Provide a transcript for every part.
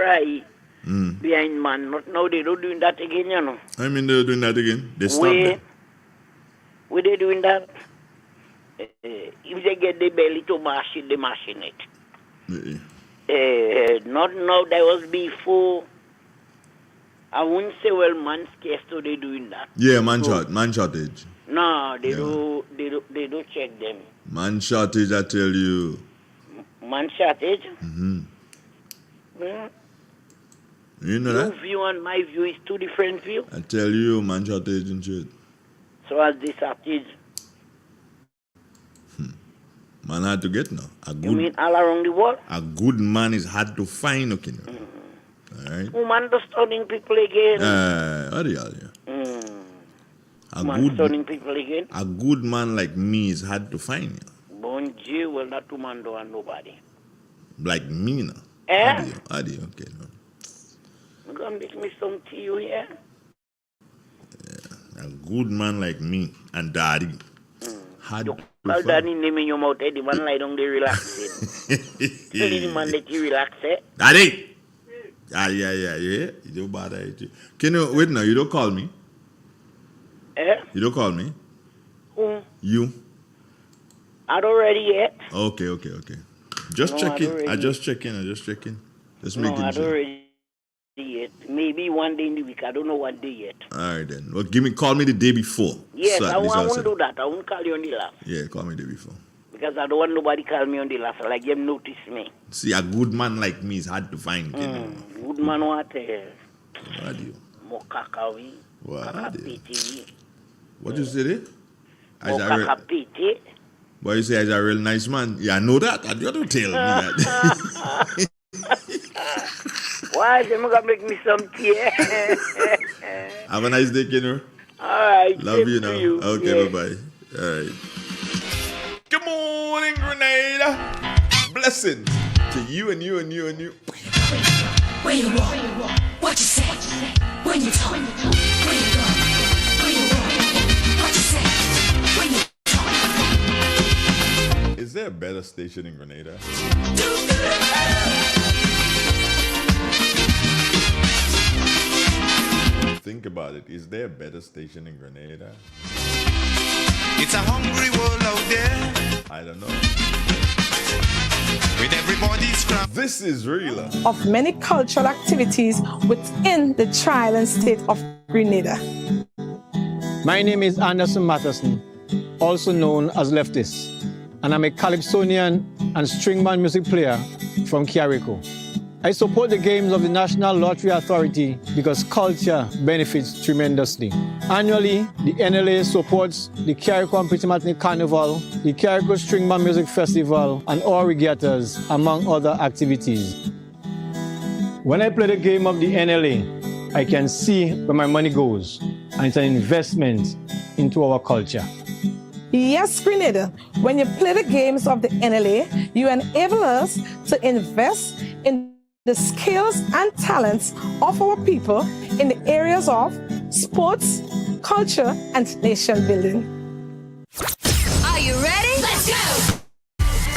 cry behind man. Not now they don't doing that again, you know. I mean, they're doing that again. They stopped it. Where they doing that? If they get the belly to mash it, they mashing it. Not now, that was before. I wouldn't say, well, man's case, so they doing that. Yeah, man shortage. No, they do check them. Man shortage, I tell you. Man shortage? Mm-hmm. You know that? Your view and my view is two different views. I tell you, man shortage and shit. So as this shortage? Man hard to get now. You mean all around the world? A good man is hard to find, okay? All right. Man understanding people again. Understanding people again. A good man like me is hard to find. Yeah. Bon Dieu, well, that two man don't want nobody. Like me, no? Eh? Adi, okay, no. You gonna make me some tea you here? Yeah. A good man like me and daddy. Hard to call daddy name in your mouth, the man lie down there relaxing. Tell the man that you relax, eh? Daddy! Yeah. You don't bother it. Can you, wait now, you don't call me? Eh? You don't call me? Who? You. Not already yet. Okay. Just checking. I just checking. Just making sure. Not already yet. Maybe one day in the week. I don't know what day yet. All right then. Well, call me the day before. Yes, I won't do that. I won't call you on the last. Yeah, call me the day before. Because I don't want nobody call me on the last. Like them notice me. See, a good man like me is hard to find. Good man what? What do you? Mokakawi. What do you? What you say there? Mokakapiti. But you say, as a real nice man. Yeah, I know that. You don't tell me that. Why? They're going to make me some tea. Have a nice day, Kenner. All right. Love you now. You. Okay, bye-bye. All right. Good morning, Grenada. Blessings to you and you and you and you. Where you walk, what you say, when you talk, where you go, where you walk, what you say, when you talk. Is there a better station in Grenada? Think about it. Is there a better station in Grenada? It's a hungry world out there. I don't know. With everybody's crap. This is real. Of many cultural activities within the trial state of Grenada. My name is Anderson Matterson, also known as Leftist, and I'm a calypsonian and string band music player from Carrico. I support the games of the National Lottery Authority because culture benefits tremendously. Annually, the NLA supports the Carrico and Pritimatini Carnival, the Carrico String Band Music Festival, and all regattas, among other activities. When I play the game of the NLA, I can see where my money goes, and it's an investment into our culture. Yes, Grenada, when you play the games of the NLA, you enable us to invest in the skills and talents of our people in the areas of sports, culture, and nation building. Are you ready? Let's go!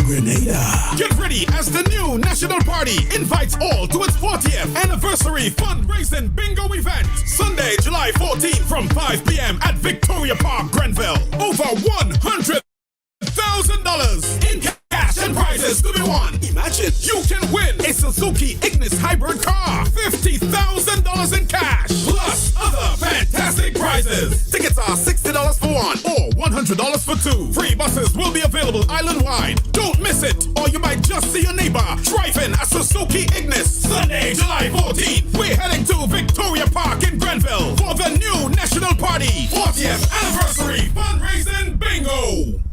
Grenada. Get ready as the new National Party invites all to its 40th anniversary fundraising bingo event. Sunday, July 14th from 5 p.m. at Victoria Park, Grenville. Over $100,000 in cash and prizes to be won. Imagine you can win a Suzuki Ignis hybrid car, $50,000 in cash, plus other fantastic prizes. Tickets are $60 for one or $100 for two. Free buses will be available island-wide. Don't miss it, or you might just see your neighbor driving a Suzuki Ignis. Sunday, July 14th, we're heading to Victoria Park in Grenville for the new National Party 40th anniversary fundraising bingo.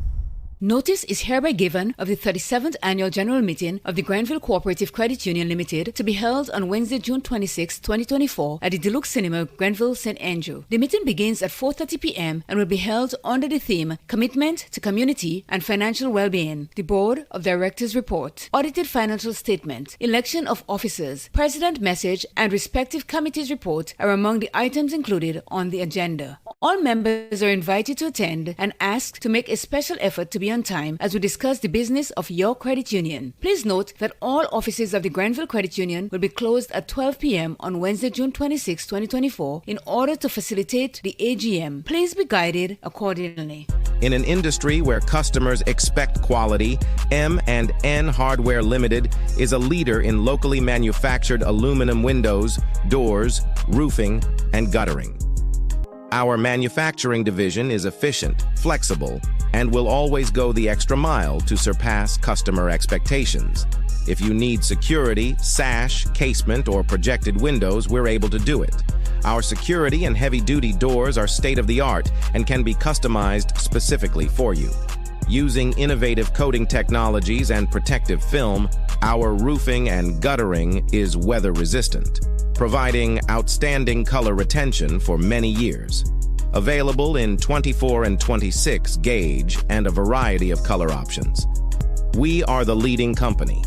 Notice is hereby given of the 37th Annual General Meeting of the Grenville Cooperative Credit Union Limited to be held on Wednesday, June 26, 2024 at the Deluxe Cinema, Grenville, St. Andrew. The meeting begins at 4:30 p.m. and will be held under the theme Commitment to Community and Financial Well-Being. The Board of Directors Report, Audited Financial Statement, Election of Officers, President Message, and respective committees' report are among the items included on the agenda. All members are invited to attend and asked to make a special effort to be be on time as we discuss the business of your credit union. Please note that all offices of the Granville Credit Union will be closed at 12 p.m. on Wednesday, June 26, 2024, in order to facilitate the AGM. Please be guided accordingly. In an industry where customers expect quality, M&N Hardware Limited is a leader in locally manufactured aluminum windows, doors, roofing, and guttering. Our manufacturing division is efficient, flexible, and will always go the extra mile to surpass customer expectations. If you need security, sash, casement, or projected windows, we're able to do it. Our security and heavy-duty doors are state-of-the-art and can be customized specifically for you. Using innovative coating technologies and protective film, our roofing and guttering is weather-resistant, providing outstanding color retention for many years. Available in 24 and 26 gauge and a variety of color options. We are the leading company,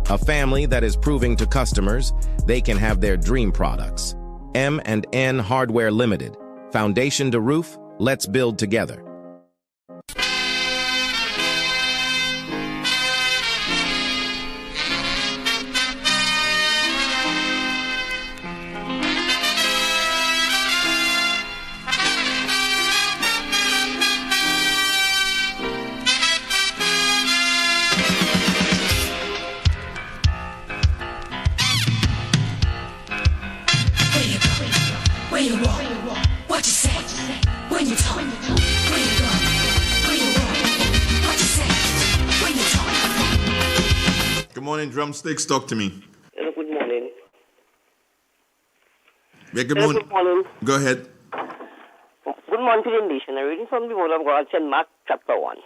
a family that is proving to customers they can have their dream products. M&N Hardware Limited. Foundation to roof, let's build together. Where you go? Where you walk? What you say? When you talk? Where you go? Where you walk? What you say? When you talk? Good morning, Drumsticks. Talk to me. Hello, good morning. Yeah, good Hello, morning. good morning. Go ahead. Good morning to the nation. I'm reading from the Word of God, St. Mark chapter 1.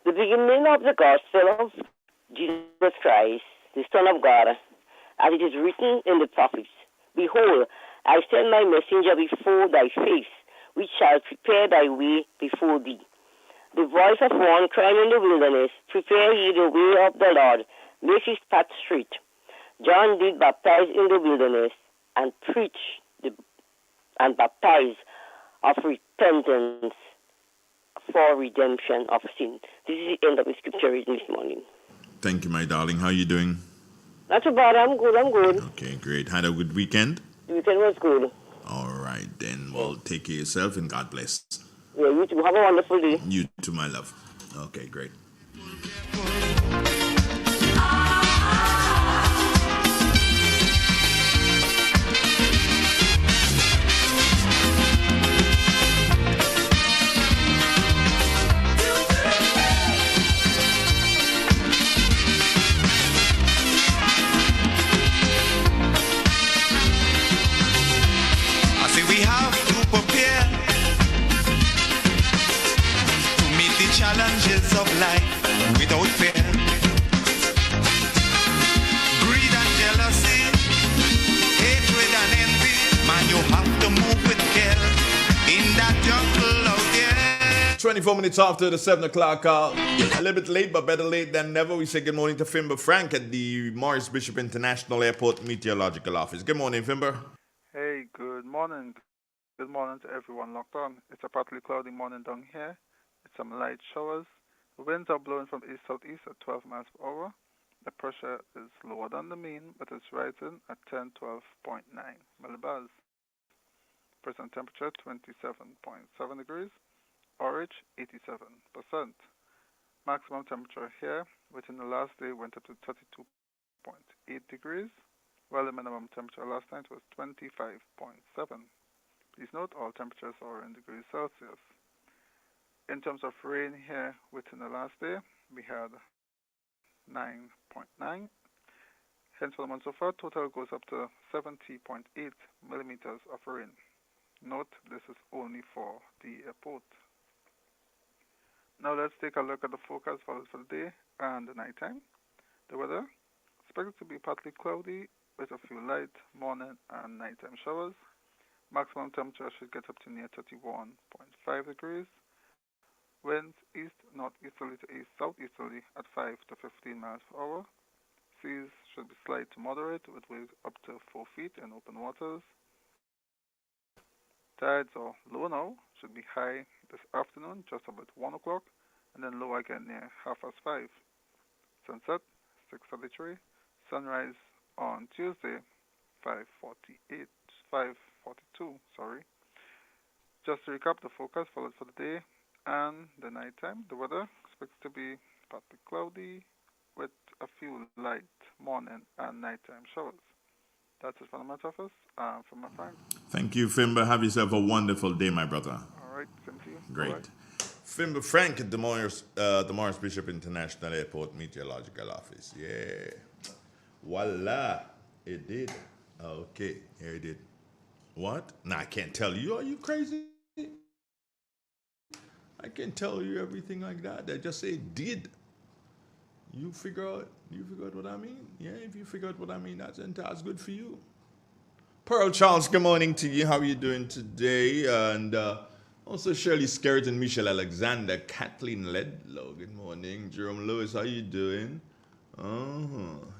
The beginning of the gospel of Jesus Christ, the Son of God, as it is written in the prophets. Behold, I send my messenger before thy face, which shall prepare thy way before thee. The voice of one crying in the wilderness, prepare ye the way of the Lord, make his path straight. John did baptize in the wilderness, and preach and baptize of repentance for redemption of sin. This is the end of the scripture reading this morning. Thank you, my darling. How are you doing? Not too bad. I'm good. Okay, great. Had a good weekend? The weekend was good. All right, then. Well, take care of yourself and God bless. Yeah, you too. Have a wonderful day. You too, my love. Okay, great. I say we have to prepare to meet the challenges of life without fear. Greed and jealousy, hatred and envy, man, you have to move with care in that jungle out there. 24 minutes after the 7 o'clock hour. A little bit late, but better late than never. We say good morning to Fimber Frank at the Morris Bishop International Airport Meteorological Office. Good morning, Fimber. Hey, good morning. Good morning to everyone locked on. It's a partly cloudy morning down here. It's some light showers. The winds are blowing from east-southeast at 12 miles per hour. The pressure is lower than the mean, but it's rising at 1012.9 millibars. Present temperature 27.7 degrees. Orange 87%. Maximum temperature here within the last day went up to 32.8 degrees, while the minimum temperature last night was 25.7. Please note all temperatures are in degrees Celsius. In terms of rain here within the last day, we had 9.9. Hence for the month so far, total goes up to 70.8 millimeters of rain. Note this is only for the airport. Now let's take a look at the forecast for the day and the nighttime. The weather expected to be partly cloudy with a few light morning and nighttime showers. Maximum temperature should get up to near 31.5 degrees. Winds east, northeasterly to east, southeasterly at 5 to 15 miles per hour. Seas should be slight to moderate with waves up to 4 feet in open waters. Tides are low now, should be high this afternoon, just about 1 o'clock, and then low again near 5:30. Sunset 6:33. Sunrise on Tuesday 5:48, 5:42. Sorry. Just to recap, the forecast followed for the day and the nighttime. The weather expects to be partly cloudy with a few light morning and nighttime showers. That's it from the Met Office. From my friend. Thank you, Fimber. Have yourself a wonderful day, my brother. All right, same to you. Great. Bye-bye. Fimber Frank at the Morris Bishop International Airport Meteorological Office. Yeah. Voila. It did. Okay. Here it did. What? Nah, I can't tell you. Are you crazy? I can't tell you everything like that. I just say it did. You figure out what I mean? Yeah, if you figure out what I mean, that's good for you. Pearl Charles, good morning to you. How are you doing today? And also Shirley Skerritt and Michelle Alexander, Kathleen Ledlow, good morning. Jerome Lewis, how you doing?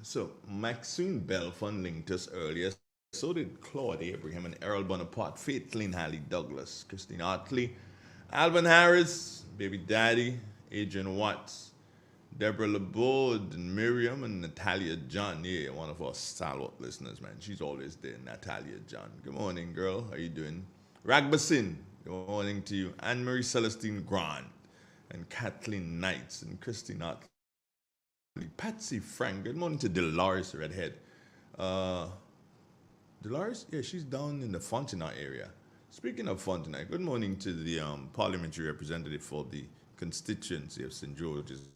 So Maxine Belfon linked us earlier. So did Claude Abraham and Errol Bonaparte, Faith Lynn Halley Douglas, Christine Hartley, Alvin Harris, Baby Daddy, Adrian Watts, Deborah LeBold, and Miriam and Natalia John. Yeah, one of our stalwart listeners, man. She's always there, Natalia John. Good morning, girl. How you doing? Ragbasin, good morning to you. Anne-Marie Celestine Grant and Kathleen Knights and Christine Hartley. Patsy Frank, good morning to Dolores Redhead. Dolores? Yeah, she's down in the Fontenay area. Speaking of Fontenay, good morning to the parliamentary representative for the constituency of St. George's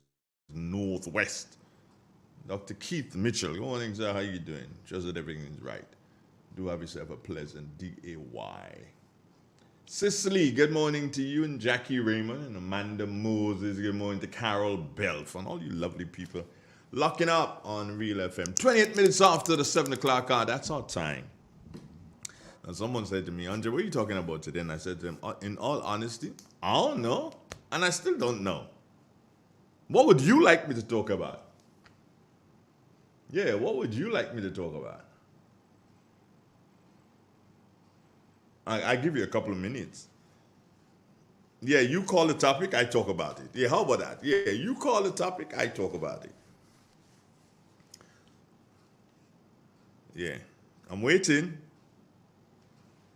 Northwest, Dr. Keith Mitchell. Good morning, sir. How you doing? Just that everything's right. Do have yourself a pleasant day. Cicely, good morning to you, and Jackie Raymond and Amanda Moses. Good morning to Carol Belf and all you lovely people locking up on Real FM. 28 minutes after the 7 o'clock hour. That's our time. And someone said to me, Andre, what are you talking about today? And I said to him, in all honesty, I don't know. And I still don't know. What would you like me to talk about? Yeah, what would you like me to talk about? I give you a couple of minutes. Yeah, you call the topic, I talk about it. Yeah, how about that? Yeah, you call the topic, I talk about it. Yeah, I'm waiting.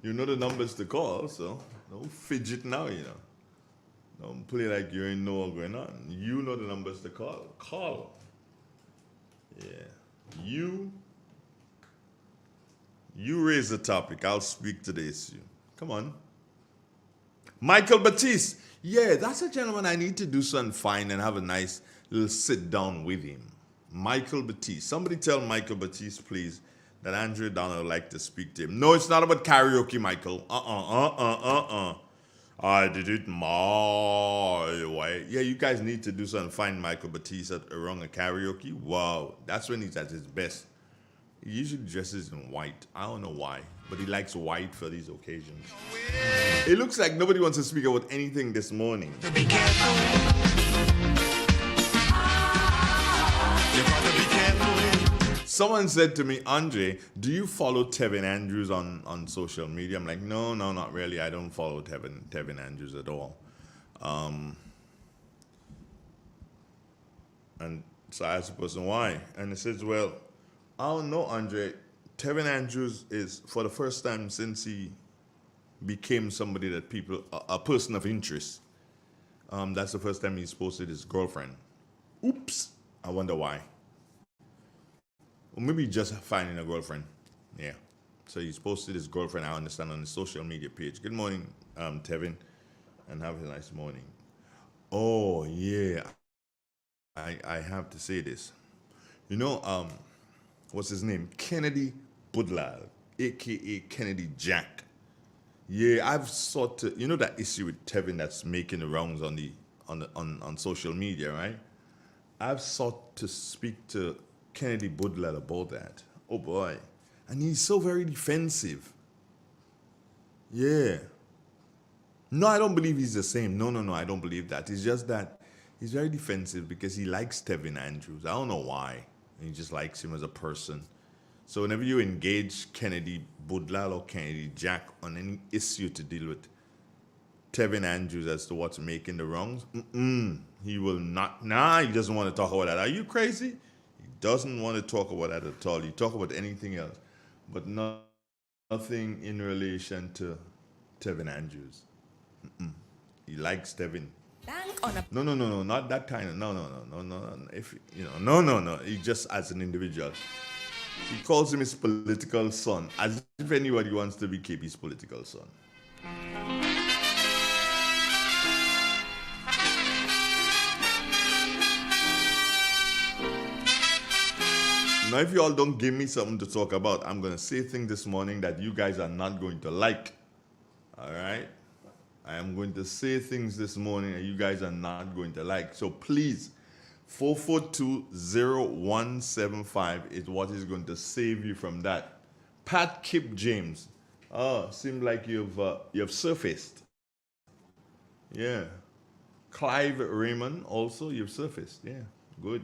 You know the numbers to call, so don't fidget now, you know. Don't play like you ain't know what's going on. You know the numbers to call. Call. Yeah. You raise the topic. I'll speak to the issue. Come on. Michael Batiste. Yeah, that's a gentleman I need to do something fine and have a nice little sit down with him. Michael Batiste. Somebody tell Michael Batiste, please, that Andrew Donald would like to speak to him. No, it's not about karaoke, Michael. I did it my way. Yeah, you guys need to do something. Find Michael Batiste around a karaoke. Wow, that's when he's at his best. He usually dresses in white. I don't know why, but he likes white for these occasions. It looks like nobody wants to speak about anything this morning. Be careful. You gotta be careful. Someone said to me, Andre, do you follow Tevin Andrews on social media? I'm like, no, not really. I don't follow Tevin Andrews at all. And so I asked the person why. And he says, well, I don't know, Andre. Tevin Andrews is, for the first time since he became somebody that people, a person of interest, that's the first time he's posted his girlfriend. Oops. I wonder why. Or maybe just finding a girlfriend. Yeah. So he's posted his girlfriend, I understand, on his social media page. Good morning, Tevin, and have a nice morning. Oh, yeah. I have to say this. You know, what's his name? Kennedy Budlal, a.k.a. Kennedy Jack. Yeah, I've sought to, you know that issue with Tevin that's making the rounds on social media, right? I've sought to speak to Kennedy Budlal about that. Oh boy. And he's so very defensive. Yeah. No, I don't believe he's the same. No, I don't believe that. It's just that he's very defensive because he likes Tevin Andrews. I don't know why. He just likes him as a person. So whenever you engage Kennedy Budlal or Kennedy Jack on any issue to deal with Tevin Andrews as to what's making the wrongs, He will not. Nah, he doesn't want to talk about that. Are you crazy? He doesn't want to talk about that at all. He talk about anything else, but nothing in relation to Tevin Andrews. He likes Tevin. No, not that kind of. No. If no. He just as an individual. He calls him his political son, as if anybody wants to be KP's political son. Now, if you all don't give me something to talk about, I'm going to say things this morning that you guys are not going to like. All right? I am going to say things this morning that you guys are not going to like. So please, 4420175 is what is going to save you from that. Pat Kip James. Oh, seems like you've surfaced. Yeah. Clive Raymond also, you've surfaced. Yeah, good.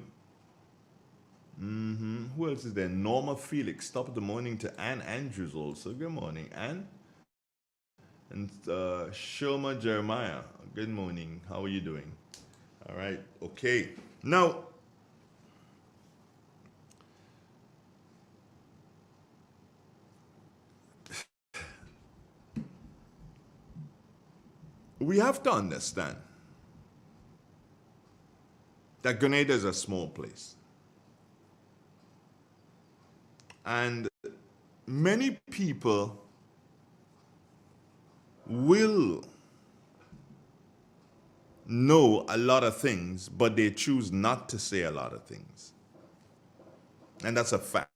Who else is there? Norma Felix. Top of the morning to Ann Andrews also. Good morning, Ann. And Shoma Jeremiah. Good morning. How are you doing? All right. Okay. Now, we have to understand that Grenada is a small place. And many people will know a lot of things, but they choose not to say a lot of things. And that's a fact.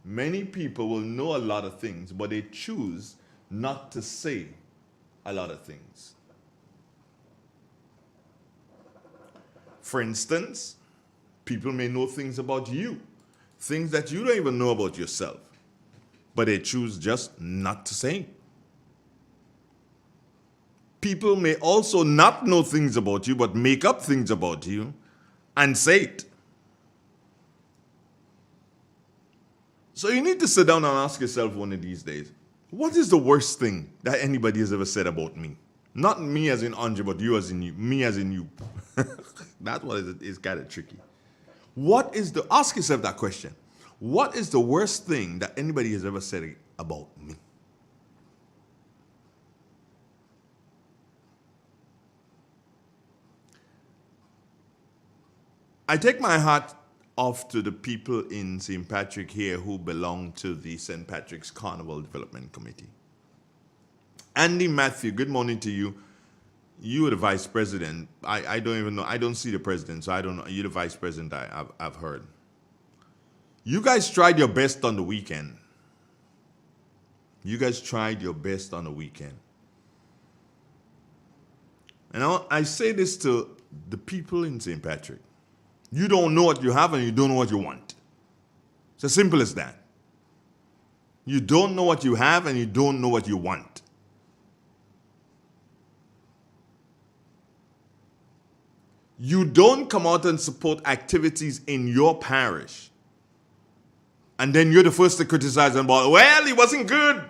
Many people will know a lot of things, but they choose not to say a lot of things. For instance, people may know things about you, things that you don't even know about yourself, but they choose just not to say. People may also not know things about you, but make up things about you and say it. So you need to sit down and ask yourself one of these days, what is the worst thing that anybody has ever said about me? Not me as in Andre, but you as in you. Me as in you. That's what is kind of tricky. Ask yourself that question. What is the worst thing that anybody has ever said about me? I take my hat off to the people in St. Patrick here who belong to the St. Patrick's Carnival Development Committee. Andy Matthew, good morning to you. You are the vice president. I don't even know. I don't see the president, so I don't know. You're the vice president, I've heard. You guys tried your best on the weekend. And I say this to the people in St. Patrick. You don't know what you have and you don't know what you want. It's as simple as that. You don't know what you have and you don't know what you want. You don't come out and support activities in your parish. And then you're the first to criticize them about, well, it wasn't good.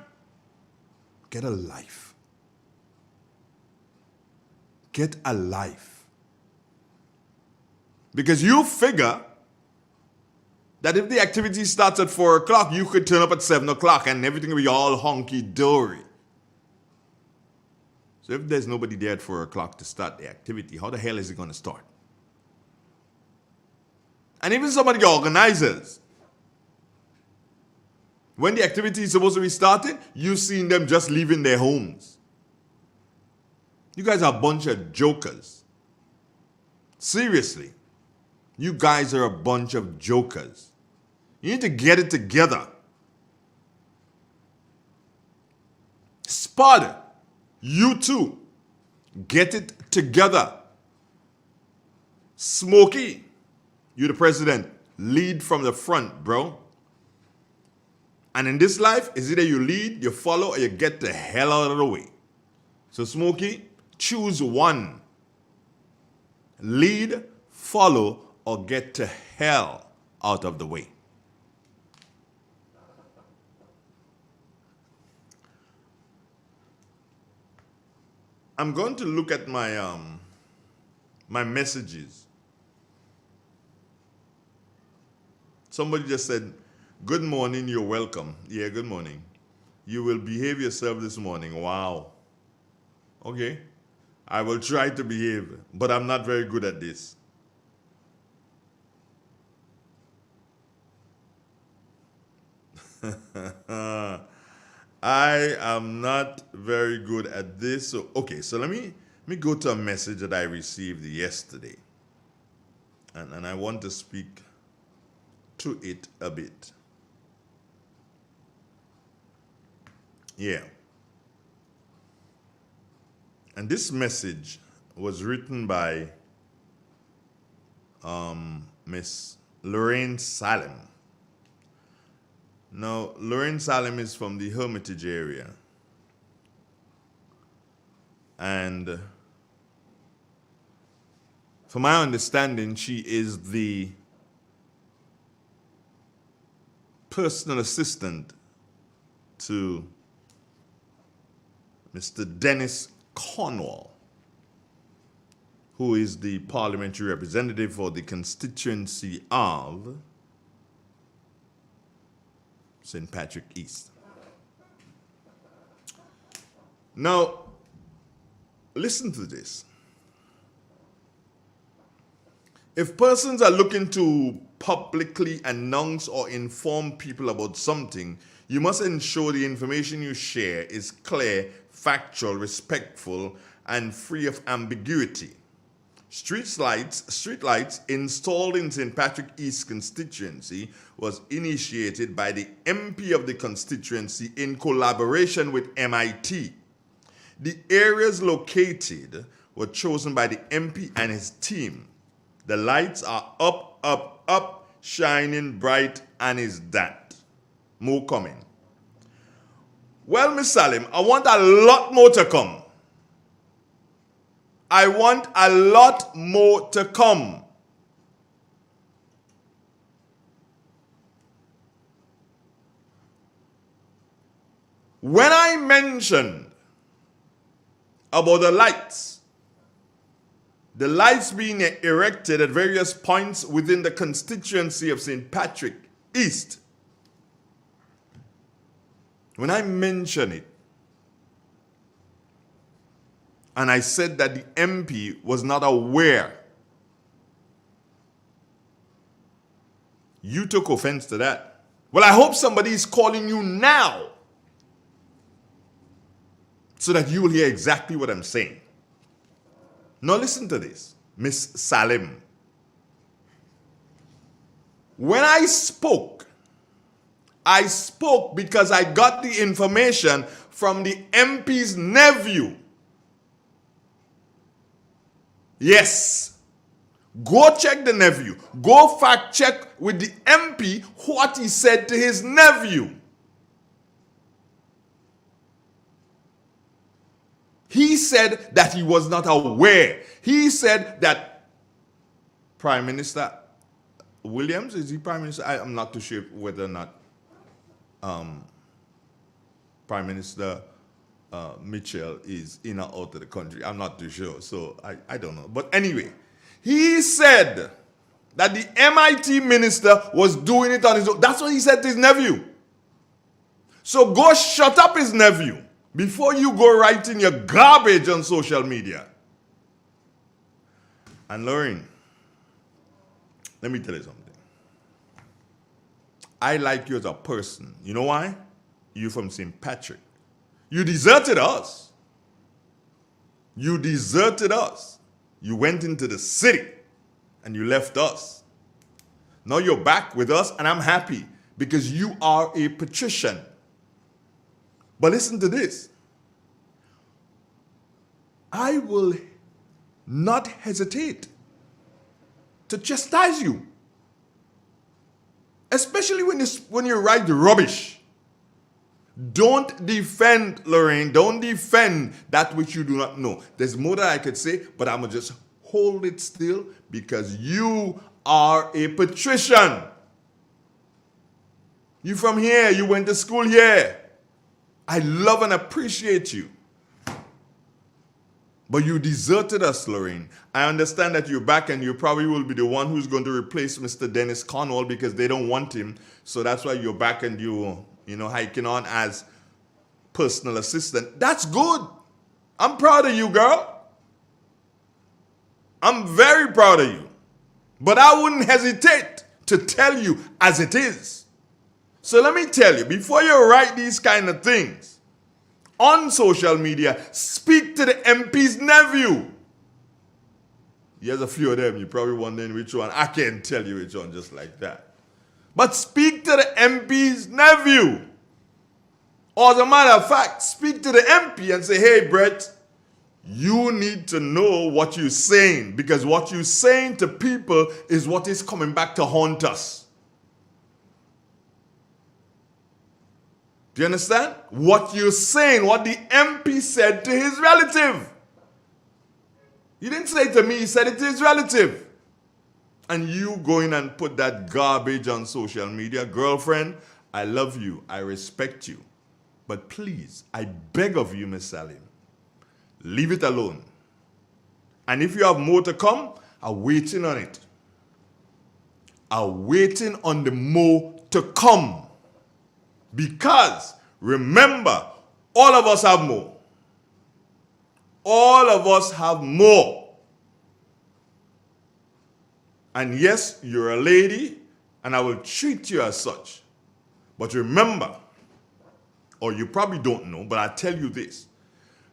Get a life. Get a life. Because you figure that if the activity starts at 4 o'clock, you could turn up at 7 o'clock and everything will be all honky-dory. So if there's nobody there at 4 o'clock to start the activity, how the hell is it going to start? And even some of the organizers, when the activity is supposed to be started, you've seen them just leaving their homes. You guys are a bunch of jokers. Seriously. You guys are a bunch of jokers. You need to get it together. Sparta, you too. Get it together. Smokey, you're the president. Lead from the front, bro. And in this life, it's either you lead, you follow, or you get the hell out of the way. So Smokey, choose one. Lead, follow, or get to hell out of the way. I'm going to look at my my messages. Somebody just said, good morning, you're welcome. Yeah, good morning. You will behave yourself this morning. Wow. Okay. I will try to behave, but I'm not very good at this. I am not very good at this. So, okay, so let me go to a message that I received yesterday. And I want to speak to it a bit. Yeah. And this message was written by Miss Lorraine Salem. Now, Lorraine Salem is from the Hermitage area. And from my understanding, she is the personal assistant to Mr. Dennis Cornwall, who is the parliamentary representative for the constituency of St. Patrick East. Now, listen to this. If persons are looking to publicly announce or inform people about something, you must ensure the information you share is clear, factual, respectful, and free of ambiguity. Street lights installed in St. Patrick East constituency was initiated by the MP of the constituency in collaboration with MIT. The areas located were chosen by the MP and his team. The lights are up, shining bright, and is that. More coming. Well, Miss Salim, I want a lot more to come. I want a lot more to come. When I mentioned about the lights being erected at various points within the constituency of St. Patrick East, when I mention it, and I said that the MP was not aware, you took offense to that. Well, I hope somebody is calling you now so that you will hear exactly what I'm saying. Now listen to this, Miss Salim. When I spoke because I got the information from the MP's nephew. Yes. Go check the nephew. Go fact check with the MP what he said to his nephew. He said that he was not aware. He said that Prime Minister Williams, is he Prime Minister? I'm not too sure whether or not Prime Minister Mitchell is in or out of the country. I'm not too sure, so I don't know. But anyway, he said that the MIT minister was doing it on his own. That's what he said to his nephew. So go shut up his nephew before you go writing your garbage on social media. And Lauren, let me tell you something. I like you as a person. You know why? You're from St. Patrick. You deserted us. You deserted us. You went into the city and you left us. Now you're back with us and I'm happy because you are a patrician. But listen to this. I will not hesitate to chastise you. Especially when you write rubbish. Don't defend, Lorraine. Don't defend that which you do not know. There's more that I could say, but I'm going to just hold it still because you are a patrician. You from here. You went to school here. I love and appreciate you. But you deserted us, Lorraine. I understand that you're back and you probably will be the one who's going to replace Mr. Dennis Cornwall because they don't want him. So that's why you're back and hiking on as personal assistant. That's good. I'm proud of you, girl. I'm very proud of you. But I wouldn't hesitate to tell you as it is. So let me tell you, before you write these kind of things on social media, speak to the MP's nephew. He has a few of them. You're probably wondering which one. I can't tell you which one just like that. But speak to the MP's nephew. Or as a matter of fact, speak to the MP and say, hey, Brett, you need to know what you're saying, because what you're saying to people is what is coming back to haunt us. Do you understand? What you're saying, what the MP said to his relative. He didn't say it to me, he said it to his relative. And you go in and put that garbage on social media. Girlfriend, I love you, I respect you. But please, I beg of you, Miss Salim, leave it alone. And if you have more to come, I'm waiting on it. I'm waiting on the more to come. Because, remember, all of us have more. All of us have more. And yes, you're a lady, and I will treat you as such. But remember, or you probably don't know, but I'll tell you this.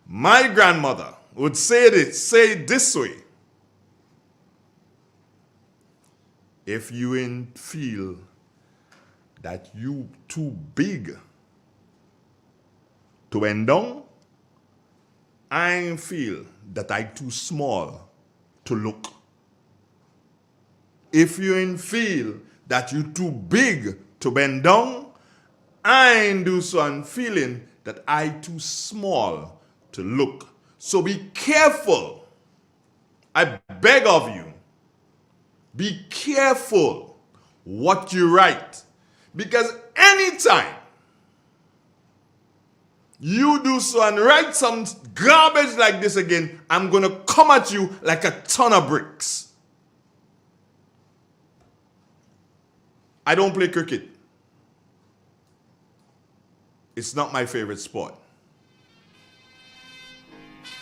My grandmother would say it this way. If you feel that you too big to bend down, I feel that I too small to look. If you feel that you too big to bend down, I do so I'm feeling that I too small to look. So be careful. I beg of you. Be careful what you write. Because anytime you do so and write some garbage like this again, I'm going to come at you like a ton of bricks. I don't play cricket. It's not my favorite sport.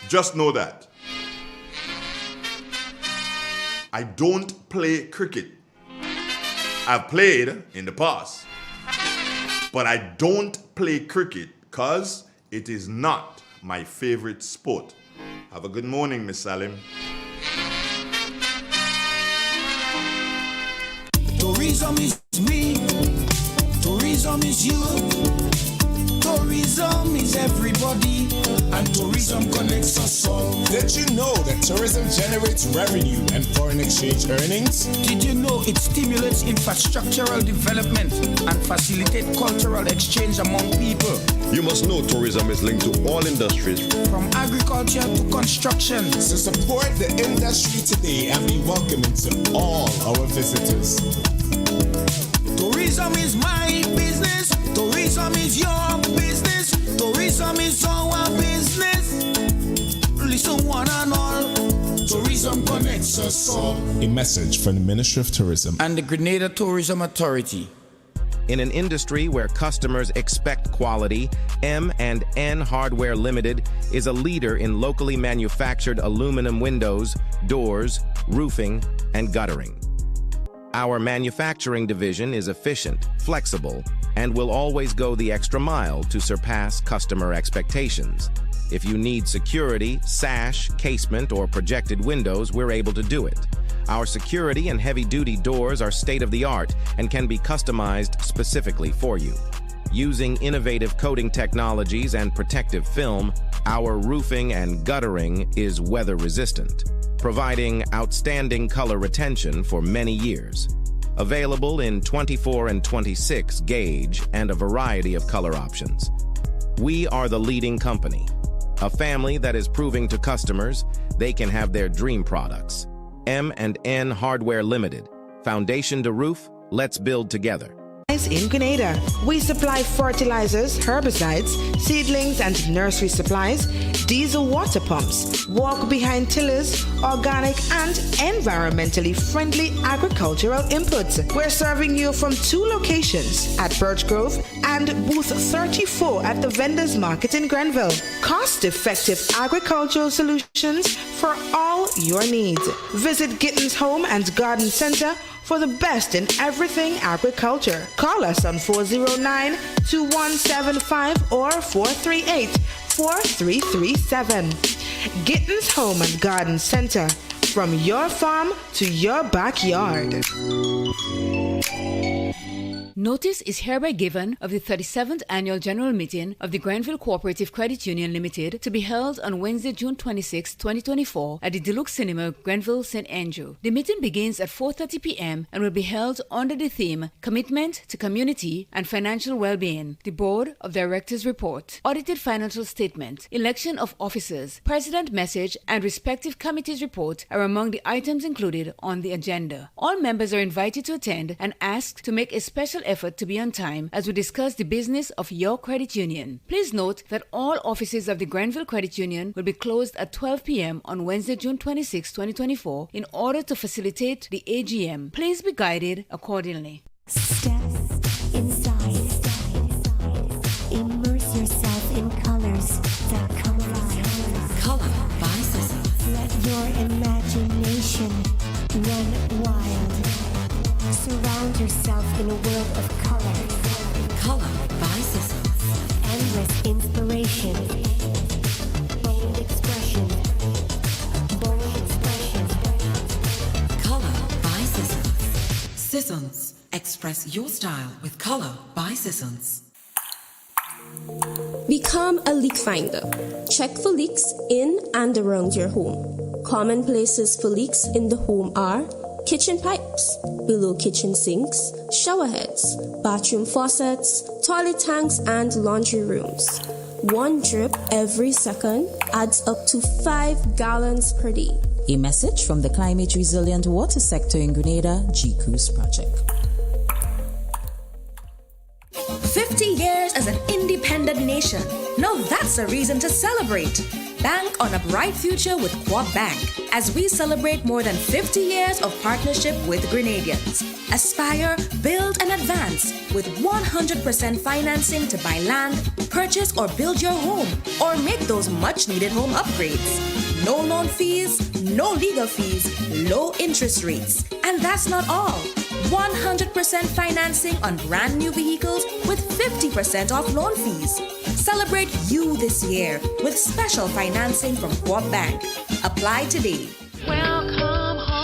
Just know that. I don't play cricket. I've played in the past, but I don't play cricket because it is not my favorite sport. Have a good morning, Miss Salim. Tourism is me. Tourism is you. Tourism is everybody, and tourism connects us all. Did you know that tourism generates revenue and foreign exchange earnings? Did you know it stimulates infrastructural development and facilitates cultural exchange among people? You must know tourism is linked to all industries, from agriculture to construction. So support the industry today and be welcoming to all our visitors. Tourism is my business. Tourism is your business. Tourism is our business. Listen, one and all. Tourism connects us all. A message from the Ministry of Tourism and the Grenada Tourism Authority. In an industry where customers expect quality, M&N Hardware Limited is a leader in locally manufactured aluminum windows, doors, roofing, and guttering. Our manufacturing division is efficient, flexible, and will always go the extra mile to surpass customer expectations. If you need security, sash, casement, or projected windows, we're able to do it. Our security and heavy-duty doors are state-of-the-art and can be customized specifically for you. Using innovative coating technologies and protective film, our roofing and guttering is weather-resistant, providing outstanding color retention for many years. Available in 24 and 26 gauge and a variety of color options. We are the leading company, a family that is proving to customers they can have their dream products. M&N Hardware Limited. Foundation to roof, let's build together. in Grenada. We supply fertilizers, herbicides, seedlings and nursery supplies, diesel water pumps, walk behind tillers, organic and environmentally friendly agricultural inputs. We're serving you from 2 locations at Birch Grove and booth 34 at the Vendors Market in Grenville. Cost-effective agricultural solutions for all your needs. Visit Gittins Home and Garden Center for the best in everything agriculture. Call us on 409-2175 or 438-4337. Gittins Home and Garden Center, from your farm to your backyard. Notice is hereby given of the 37th Annual General Meeting of the Granville Cooperative Credit Union Limited to be held on Wednesday, June 26, 2024 at the Deluxe Cinema, Granville, St. Andrew. The meeting begins at 4:30 p.m. and will be held under the theme Commitment to Community and Financial Well-Being. The Board of Directors Report, Audited Financial Statement, Election of Officers, President Message and respective committees report are among the items included on the agenda. All members are invited to attend and asked to make a special effort to be on time as we discuss the business of your credit union. Please note that all offices of the Granville Credit Union will be closed at 12 p.m. on Wednesday, June 26, 2024 in order to facilitate the AGM. Please be guided accordingly. Step inside. Immerse yourself in colors that come alive. Color by Sissy. Let your imagination run wild. Surround yourself in a world of color. Color by Sissy. Endless inspiration. Bold expression. Bold expression. Color by Sissy. Sissons. Express your style with Color by Sissons. Become a leak finder. Check for leaks in and around your home. Common places for leaks in the home are kitchen pipes, below kitchen sinks, shower heads, bathroom faucets, toilet tanks, and laundry rooms. 1 drip every second adds up to 5 gallons per day. A message from the Climate Resilient Water Sector in Grenada, G-Cruise Project. 50 years as an independent nation. Now that's a reason to celebrate. Bank on a bright future with Quad Bank as we celebrate more than 50 years of partnership with Grenadians. Aspire, build, and advance with 100% financing to buy land, purchase or build your home, or make those much-needed home upgrades. No loan fees, no legal fees, low interest rates. And that's not all. 100% financing on brand new vehicles with 50% off loan fees. Celebrate you this year with special financing from Quad Bank. Apply today. Welcome home.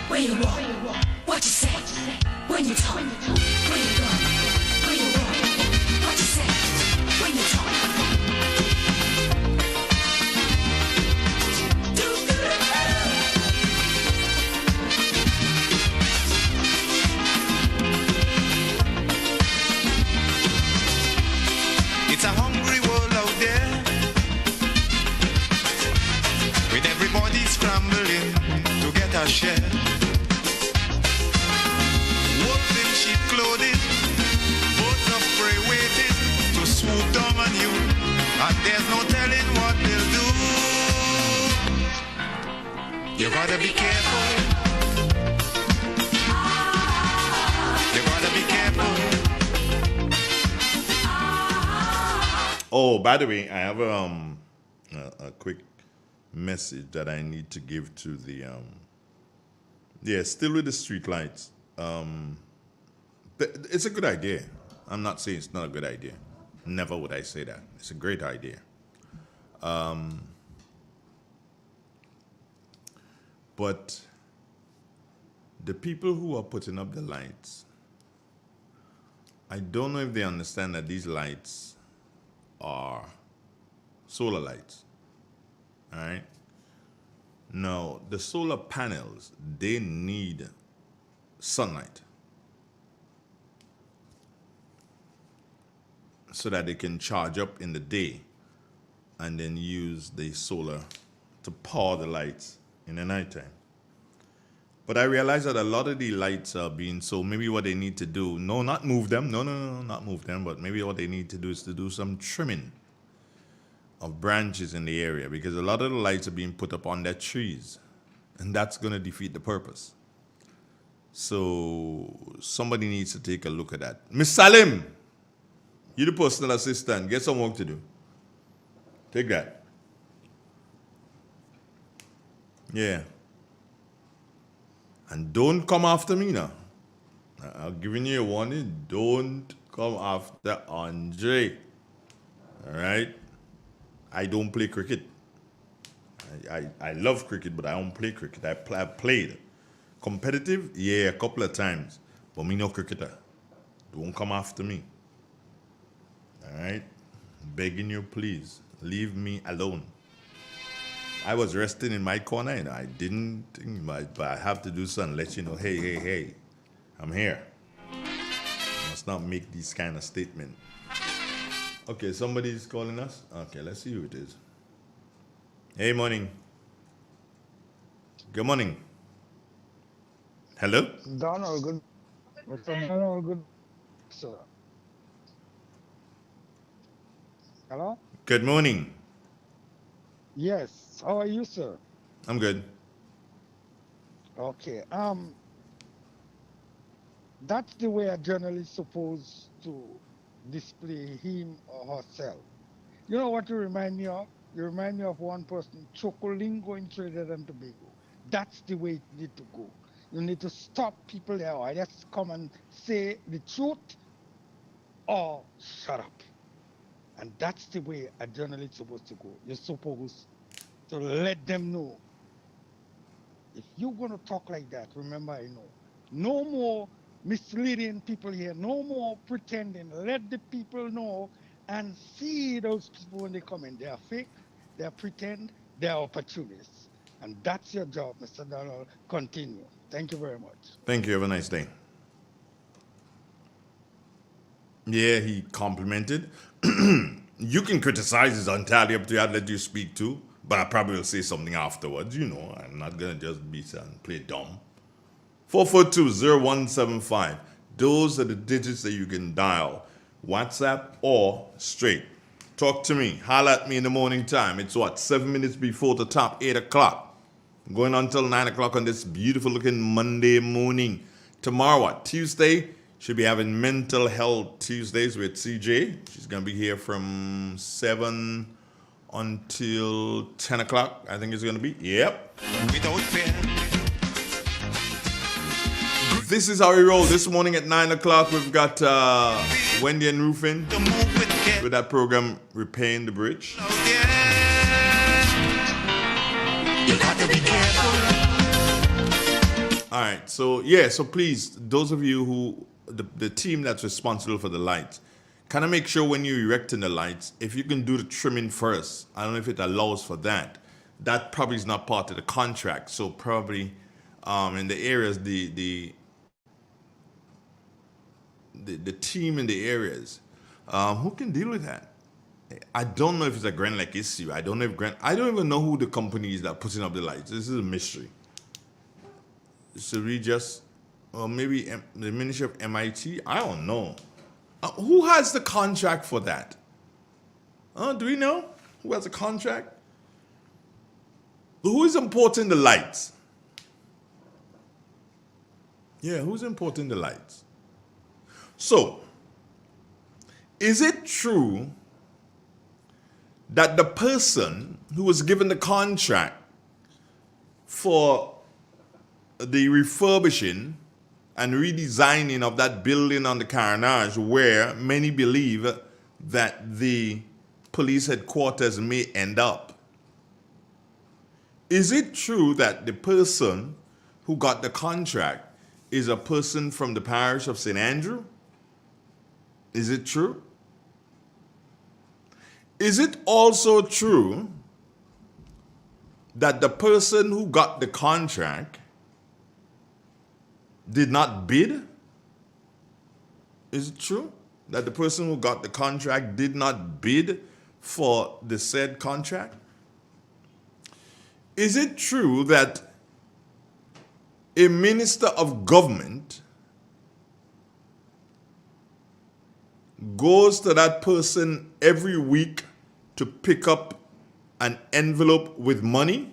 Where you walk, what you say, when you talk, where you go, where you walk, what you say, when you talk. It's a hungry world out there, with everybody scrambling to get a share. Wolves in sheep clothing, boats of prey waiting to swoop down on you, and there's no telling what they'll do. You gotta be careful. You gotta be careful. Oh, by the way, I have a quick message that I need to give to the still with the street lights. It's a good idea. I'm not saying it's not a good idea. Never would I say that. It's a great idea. But the people who are putting up the lights, I don't know if they understand that these lights are solar lights. All right. Now, the solar panels, they need sunlight so that they can charge up in the day and then use the solar to power the lights in the nighttime. But I realize that a lot of the lights are being sold. Maybe what they need to do, no, not move them. No, not move them. But maybe what they need to do is to do some trimming of branches in the area, because a lot of the lights are being put up on their trees, and that's going to defeat the purpose. So somebody needs to take a look at that. Miss Salim, you're the personal assistant. Get some work to do. Take that. Yeah. And don't come after me now. I'm giving you a warning. Don't come after Andre. All right? I don't play cricket. I love cricket, but I don't play cricket. I've played. Competitive? Yeah, a couple of times. But me no cricketer. Don't come after me. All right? Begging you, please. Leave me alone. I was resting in my corner and I didn't think, but I have to do something, let you know, hey, I'm here. You must not make these kind of statements. Okay, somebody's calling us. Okay, let's see who it is. Hey, morning. Good morning. Hello? Donald, good. Mr. Donald, good, sir. Hello? Good morning. Yes. How are you, sir? I'm good. Okay. That's the way a journalist supposed to display him or herself. You know what you remind me of? You remind me of one person, Chocolingo in Trinidad and Tobago. That's the way it need to go. You need to stop people there. Or just come and say the truth or shut up. And that's the way a journalist is supposed to go. You're supposed to let them know. If you're going to talk like that, remember, I know. No more misleading people here. No more pretending. Let the people know and see those people when they come in. They are fake, they are pretend, they are opportunists. And that's your job, Mr. Donald. Continue. Thank you very much. Thank you. Have a nice day. Yeah, he complimented. You can criticize, it's entirely up to you. I'll let you speak too. But I probably will say something afterwards. You know, I'm not going to just be and play dumb. 442-0175. Those are the digits that you can dial. WhatsApp or straight. Talk to me. Holler at me in the morning time. It's what? 7 minutes before the top, 8 o'clock. Going on till 9 o'clock on this beautiful looking Monday morning. Tomorrow, what? Tuesday? Should be having Mental Health Tuesdays with CJ. She's going to be here from 7 until 10 o'clock, I think it's going to be. Yep. Without fear. This is how we roll. This morning at 9 o'clock, we've got Wendy and Rufin with that program, Repaying the Bridge. You got to be careful. All right. So, yeah. So, please, those of you who, the team that's responsible for the lights, kind of make sure when you're erecting the lights, if you can do the trimming first. I don't know if it allows for that. That probably is not part of the contract. So, probably in the areas, the team in the areas, who can deal with that? I don't know if it's a Grand Lake issue. I don't even know who the company is that putting up the lights. This is a mystery. Should we just, or maybe the Ministry of MIT? I don't know. Who has the contract for that? Do we know who has a contract? Who is importing the lights? Yeah, who's importing the lights? So, is it true that the person who was given the contract for the refurbishing and redesigning of that building on the Carnage, where many believe that the police headquarters may end up, is it true that the person who got the contract is a person from the parish of St. Andrew? Is it true? Is it also true that the person who got the contract did not bid? Is it true that the person who got the contract did not bid for the said contract? Is it true that a minister of government goes to that person every week to pick up an envelope with money?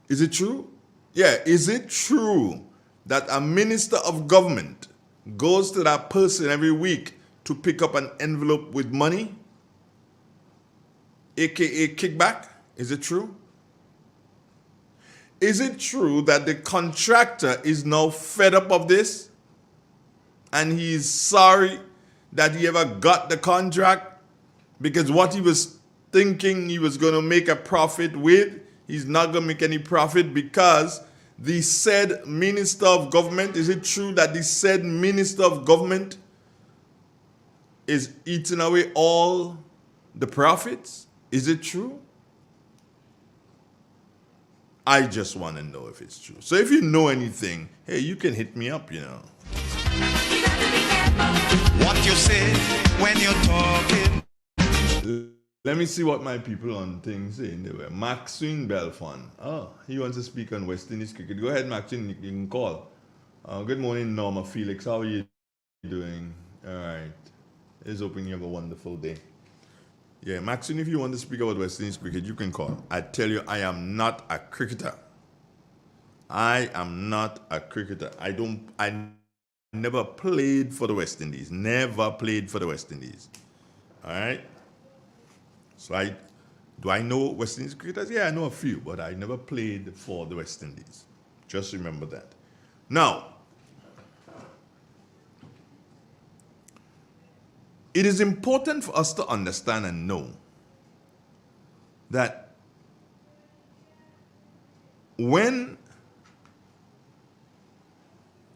Is it true? Yeah, is it true that a minister of government goes to that person every week to pick up an envelope with money, aka kickback? Is it true? Is it true that the contractor is now fed up of this and he's sorry that he ever got the contract, because what he was thinking he was going to make a profit with, he's not going to make any profit because the said minister of government, is it true that the said minister of government is eating away all the profits? Is it true? I just want to know if it's true. So if you know anything, hey, you can hit me up, you know. What you say when you're talking. Let me see what my people on things say. They were Maxine Belfon. Oh, he wants to speak on West Indies cricket. Go ahead, Maxine, you can call. Good morning, Norma Felix. How are you doing? All right. It's hoping you have a wonderful day. Yeah, Maxine, if you want to speak about West Indies cricket, you can call. I tell you, I am not a cricketer. I am not a cricketer. I never played for the West Indies. Never played for the West Indies. All right? So do I know West Indies cricketers? Yeah, I know a few, but I never played for the West Indies. Just remember that. Now, it is important for us to understand and know that when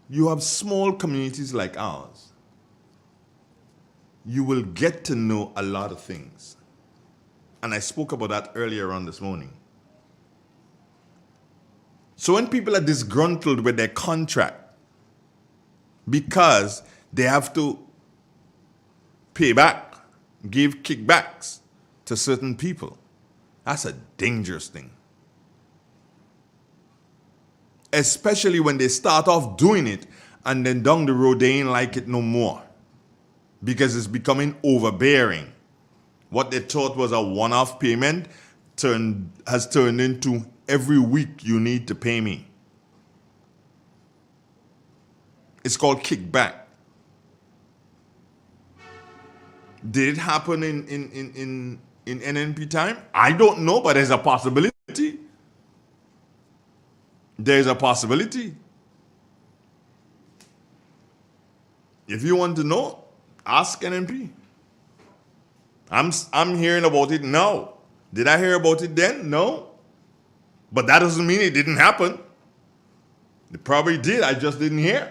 you have small communities like ours, you will get to know a lot of things. And I spoke about that earlier on this morning. So when people are disgruntled with their contract because they have to pay back, give kickbacks to certain people, that's a dangerous thing. Especially when they start off doing it and then down the road they ain't like it no more because it's becoming overbearing. What they thought was a one-off payment has turned into every week you need to pay me. It's called kickback. Did it happen in NNP time? I don't know, but there's a possibility. There's a possibility. If you want to know, ask NNP. I'm hearing about it now. Did I hear about it then? No. But that doesn't mean it didn't happen. It probably did. I just didn't hear.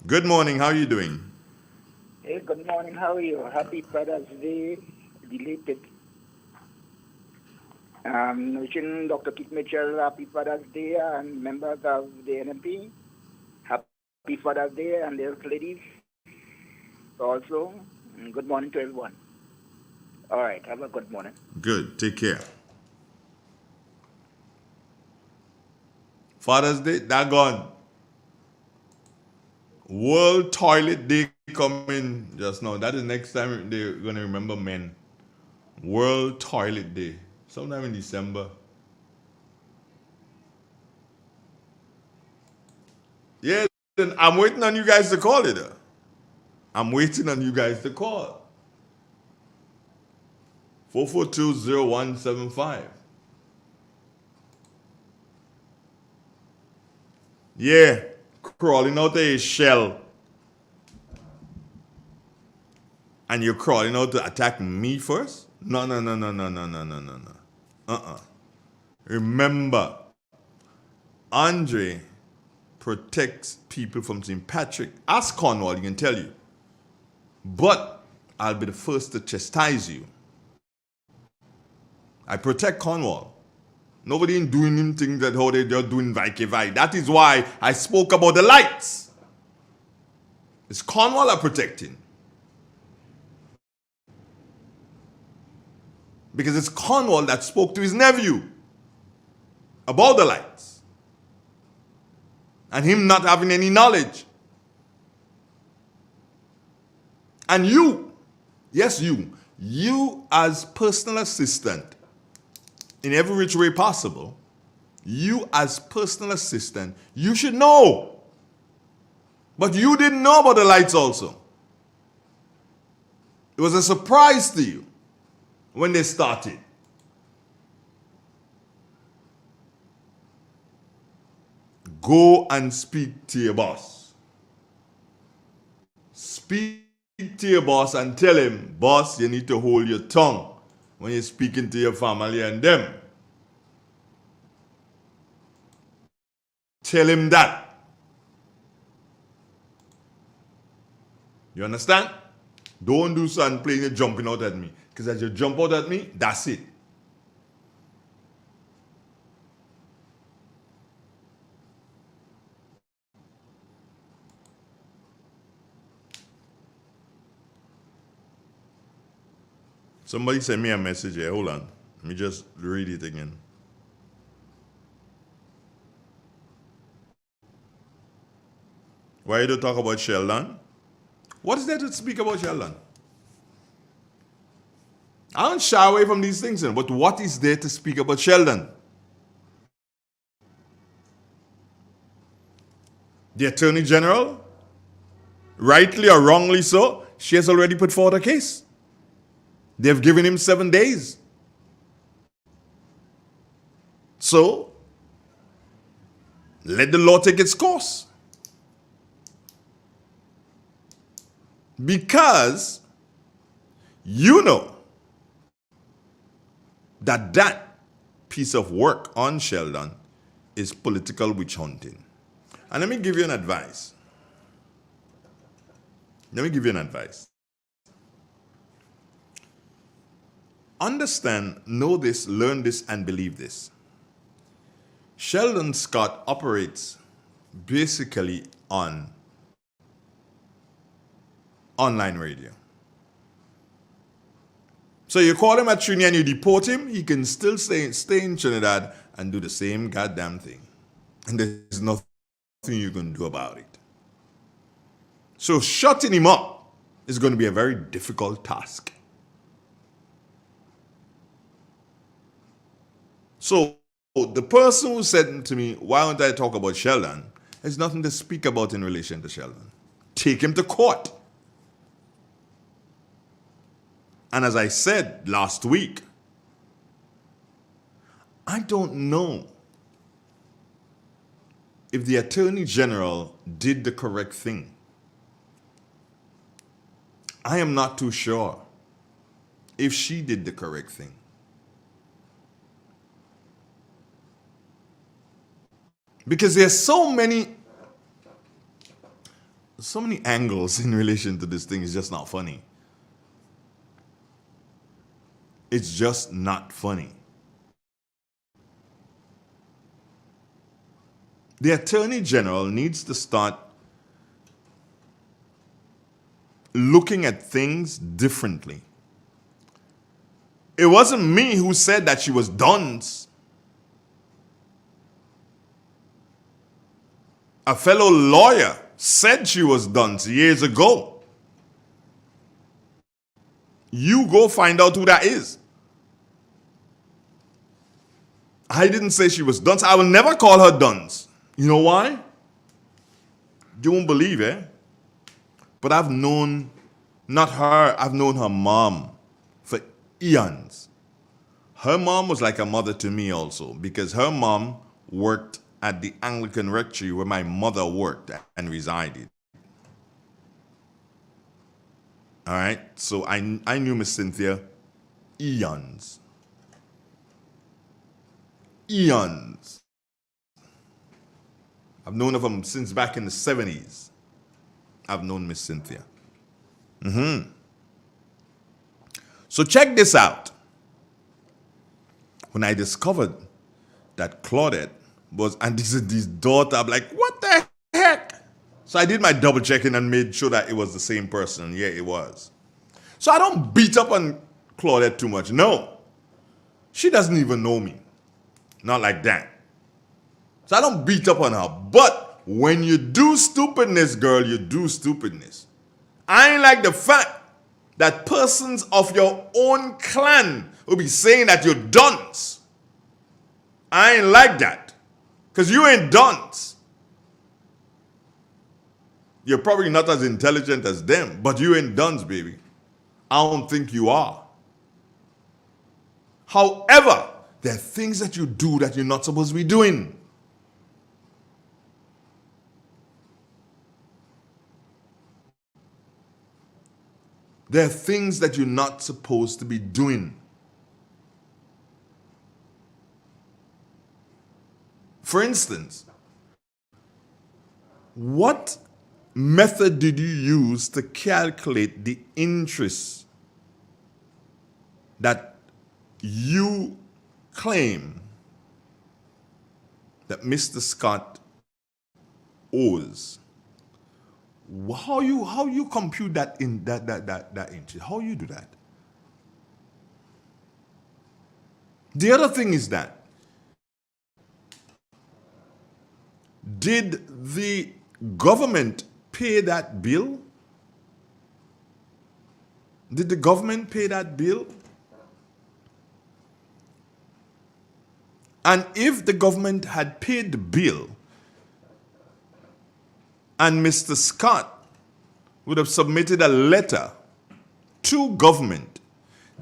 Good morning. How are you doing? Hey, good morning. How are you? Happy Father's Day, belated. Wishing Dr. Keith Mitchell happy Father's Day and members of the NMP. Happy Father's Day and the ladies also. And good morning to everyone. All right. Have a good morning. Good. Take care. Father's Day, daggone. World Toilet Day coming just now. That is next time they're going to remember men. World Toilet Day. Sometime in December. Yeah, then I'm waiting on you guys to call it. I'm waiting on you guys to call. 442-0175. Yeah, crawling out of a shell. And you're crawling out to attack me first? No. Remember, Andre protects people from St. Patrick. Ask Cornwall, he can tell you. But I'll be the first to chastise you. I protect Cornwall. Nobody ain't doing anything that how they're doing Vike. That is why I spoke about the lights. It's Cornwall I'm protecting. Because it's Cornwall that spoke to his nephew about the lights. And him not having any knowledge. And you, yes you as personal assistant, in every which way possible, you as personal assistant, you should know. But you didn't know about the lights also. It was a surprise to you when they started. Go and speak to your boss. Speak to your boss and tell him, boss, you need to hold your tongue when you're speaking to your family and them. Tell him that. You understand? Don't do something playing you jumping out at me. Because as you jump out at me, that's it. Somebody sent me a message here. Hold on. Let me just read it again. Why you don't talk about Sheldon? What is there to speak about Sheldon? I don't shy away from these things, but what is there to speak about Sheldon? The Attorney General, rightly or wrongly so, she has already put forward a case. They've given him 7 days. So, let the law take its course. Because you know that piece of work on Sheldon is political witch hunting. And let me give you an advice. Understand, know this, learn this, and believe this. Sheldon Scott operates basically on online radio. So you call him at Trinidad and you deport him, he can still stay in Trinidad and do the same goddamn thing. And there's nothing you can do about it. So shutting him up is going to be a very difficult task. So the person who said to me, why don't I talk about Sheldon, has nothing to speak about in relation to Sheldon. Take him to court. And as I said last week, I don't know if the Attorney General did the correct thing. I am not too sure if she did the correct thing. Because there's so many angles in relation to this thing. It's just not funny. It's just not funny. The Attorney General needs to start looking at things differently. It wasn't me who said that she was dunce. A fellow lawyer said she was dunce years ago. You go find out who that is. I didn't say she was dunce. I will never call her dunce. You know why? You won't believe it. But I've known, not her, I've known her mom for eons. Her mom was like a mother to me also, because her mom worked at the Anglican rectory where my mother worked and resided. All right? So I knew Miss Cynthia eons. eons. I've known her since back in the 70s. I've known Miss Cynthia. So check this out. When I discovered that Claudette was Andy-Cindy's daughter, I'm like, what the heck? So I did my double checking and made sure that it was the same person. Yeah, it was. So I don't beat up on Claudette too much. No. She doesn't even know me. Not like that. So I don't beat up on her. But when you do stupidness, girl, you do stupidness. I ain't like the fact that persons of your own clan will be saying that you're dunce. I ain't like that. Because you ain't dunce. You're probably not as intelligent as them, but you ain't dunce, baby. I don't think you are. However, there are things that you do that you're not supposed to be doing. There are things that you're not supposed to be doing. For instance, what method did you use to calculate the interest that you claim that Mr. Scott owes? How you compute that in that interest? How you do that? The other thing is that did the government pay that bill? Did the government pay that bill? And if the government had paid the bill, and Mr. Scott would have submitted a letter to government,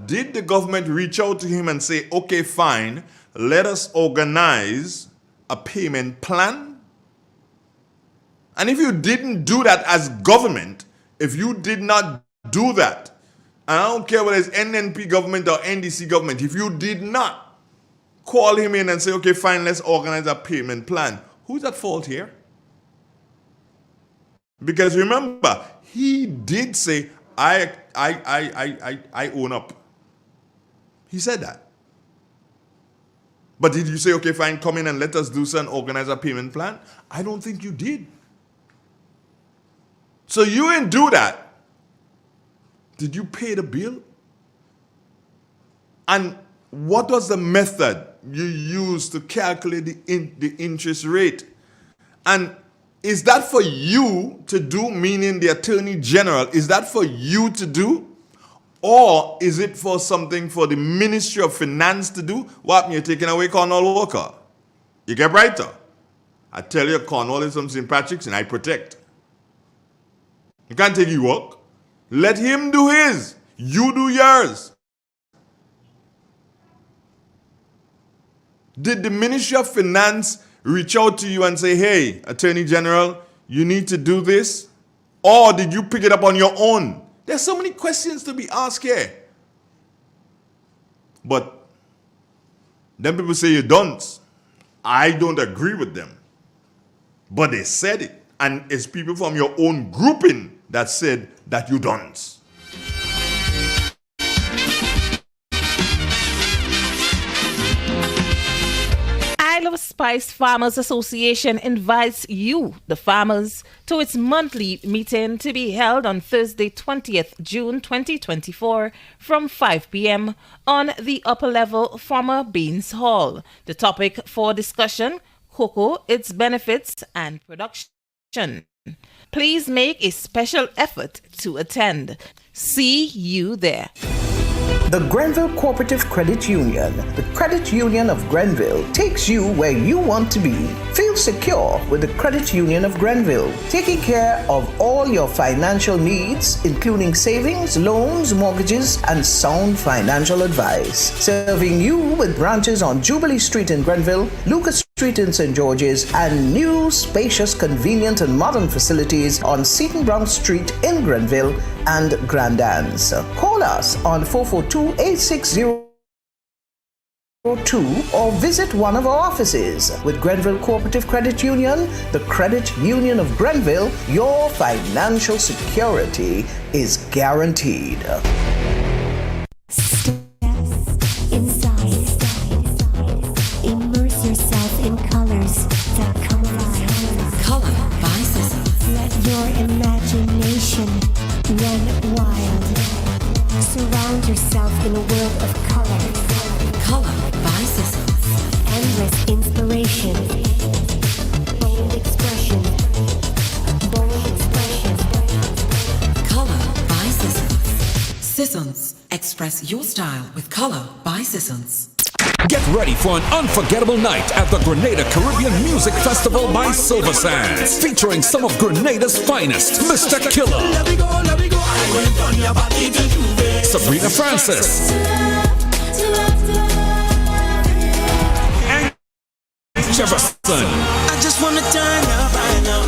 did the government reach out to him and say, okay, fine, let us organize a payment plan? And if you didn't do that as government, if you did not do that, and I don't care whether it's NNP government or NDC government, if you did not call him in and say, okay, fine, let's organize a payment plan, who's at fault here? Because remember, he did say, I own up. He said that. But did you say, okay, fine, come in and let us do so and organize a payment plan? I don't think you did. So you didn't do that. Did you pay the bill? And what was the method you used to calculate the interest rate? And is that for you to do, meaning the Attorney General, is that for you to do? Or is it for something for the Ministry of Finance to do? What, you're taking away Cornwall Walker? You get brighter. I tell you, Cornwall is from St. Patrick's and I protect. You can't take your work. Let him do his. You do yours. Did the Ministry of Finance reach out to you and say, hey, Attorney General, you need to do this? Or did you pick it up on your own? There's so many questions to be asked here. But then people say you don't. I don't agree with them. But they said it. And it's people from your own grouping that said that you don't. Isle of Spice Farmers Association invites you, the farmers, to its monthly meeting to be held on Thursday, 20th June 2024 from 5 p.m. on the upper level Farmer Beans Hall. The topic for discussion, cocoa, its benefits and production. Please make a special effort to attend. See you there. The Grenville Cooperative Credit Union, the credit union of Grenville, takes you where you want to be. Feel secure with the Credit Union of Grenville, taking care of all your financial needs, including savings, loans, mortgages, and sound financial advice. Serving you with branches on Jubilee Street in Grenville, Lucas Street in St. George's, and new, spacious, convenient, and modern facilities on Seton Brown Street in Grenville and Grand Anse. Call us on 442-860 or visit one of our offices. With Grenville Cooperative Credit Union, the Credit Union of Grenville, your financial security is guaranteed. Inside. Immerse yourself in colors that come alive. Color by Sissons. Let your imagination run wild. Surround yourself in a world of color. Color by Sissons. Endless inspiration. Bold expression. Bold expression. Color by Sissons. Sissons. Express your style with Color by Sissons. Get ready for an unforgettable night at the Grenada Caribbean Music Festival by Silver Sands, featuring some of Grenada's finest, Mr. Killer, Sabrina Francis, and Jefferson. I just wanna turn up right now.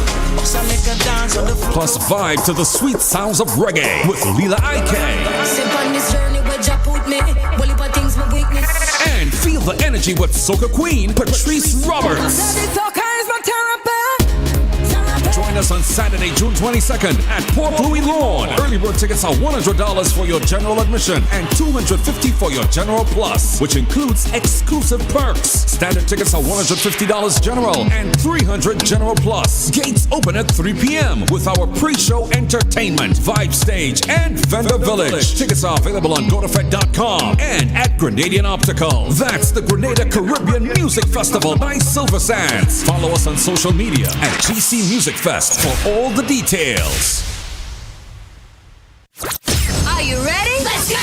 Plus vibe to the sweet sounds of reggae with Lila Ike. And feel the energy with soca queen Patrice Roberts. Join us on Saturday, June 22nd at Port Louis Lawn. Early bird tickets are $100 for your general admission and $250 for your general plus, which includes exclusive perks. Standard tickets are $150 general and $300 general plus. Gates open at 3 p.m. with our pre-show entertainment, Vibe Stage, and Vendor Village. Tickets are available on GoToFed.com and at Grenadian Optical. That's the Grenada Caribbean Music Festival by Silver Sands. Follow us on social media at GC Music Fest for all the details. Are you ready? Let's go!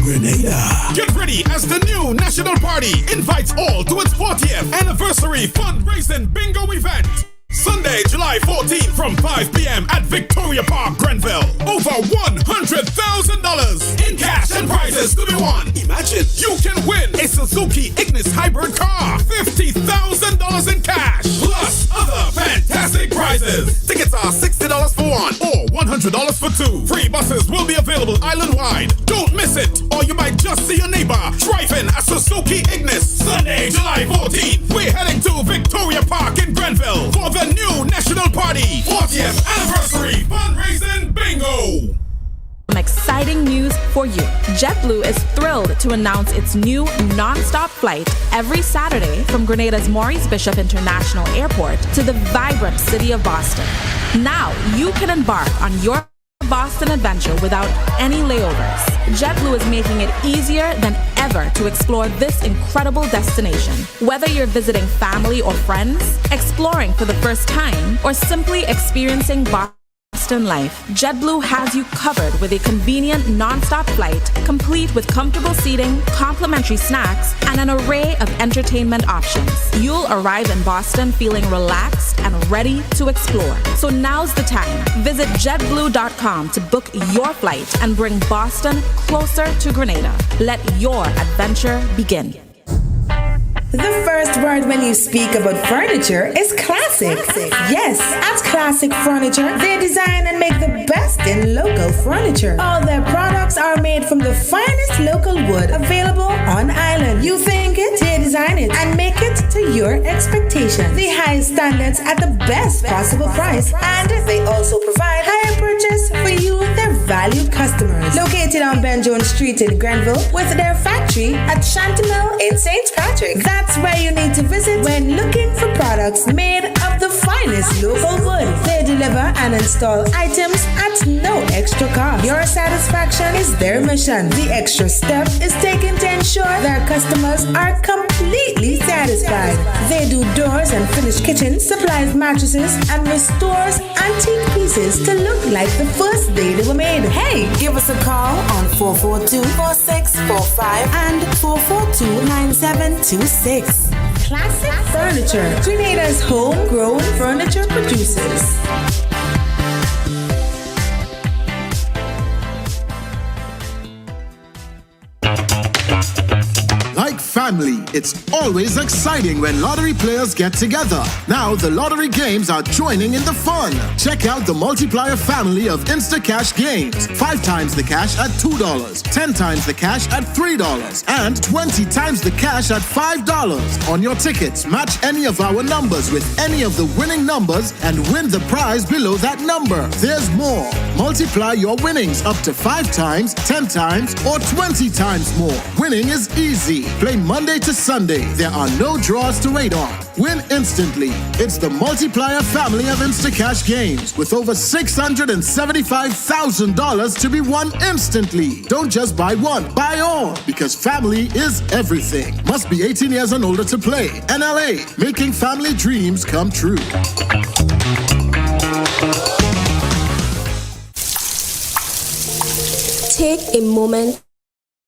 Grenada. Get ready as the new national party invites all to its 40th anniversary fundraising bingo event. Sunday, July 14th from 5 p.m. at Victoria Park, Grenville. Over $100,000 in cash and prizes to be won. Imagine you can win a Suzuki Ignis hybrid car, $50,000 in cash, plus other fantastic prizes. Tickets are $60 for one or $100 for two. Free buses will be available island-wide. Don't miss it, or you might just see your neighbor driving a Suzuki Ignis. Sunday, July 14th, we're heading to Victoria Park in Grenville for the new national party 40th anniversary fundraising bingo. Some exciting news for you. JetBlue is thrilled to announce its new non-stop flight every Saturday from Grenada's Maurice Bishop International Airport to the vibrant city of Boston. Now you can embark on your Boston adventure without any layovers. JetBlue is making it easier than ever to explore this incredible destination. Whether you're visiting family or friends, exploring for the first time, or simply experiencing Boston life, JetBlue has you covered with a convenient non-stop flight, complete with comfortable seating, complimentary snacks, and an array of entertainment options. You'll arrive in Boston feeling relaxed and ready to explore. So now's the time. Visit JetBlue.com to book your flight and bring Boston closer to Grenada. Let your adventure begin. The first word when you speak about furniture is classic. Yes, at Classic Furniture, they design and make the best in local furniture. All their products are made from the finest local wood available on island. You think it, they design it and make it to your expectations. The highest standards at the best possible price, and they also provide higher purchase for you, their valued customers. Located on Ben Jones Street in Grenville, with their factory at Chantemille in St. Patrick. That's where you need to visit when looking for products made of the finest local wood. They deliver and install items at no extra cost. Your satisfaction is their mission. The extra step is taken to ensure their customers are completely satisfied. They do doors and finished kitchens, supplies mattresses, and restores antique pieces to look like the first day they were made. Hey, give us a call on 442-4645 and 442-9726. Classic Furniture, Grenada's homegrown furniture producers. Like family, it's always exciting when lottery players get together. Now the lottery games are joining in the fun. Check out the multiplier family of Instacash games. 5 times the cash at $2, 10 times the cash at $3, and 20 times the cash at $5. On your tickets, match any of our numbers with any of the winning numbers and win the prize below that number. There's more. Multiply your winnings up to 5 times, 10 times, or 20 times more. Winning is easy. Play Monday to Sunday. There are no draws to wait on. Win instantly. It's the multiplier family of Instacash games with over $675,000 to be won instantly. Don't just buy one, buy all, because family is everything. Must be 18 years and older to play. NLA, making family dreams come true. Take a moment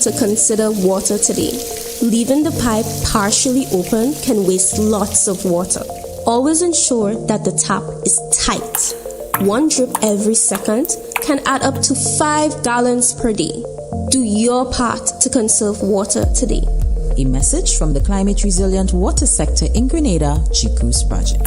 to consider water today. Leaving the pipe partially open can waste lots of water. Always ensure that the tap is tight. 1 drip every second can add up to 5 gallons per day. Do your part to conserve water today. A message from the Climate Resilient Water Sector in Grenada, GCRU's project.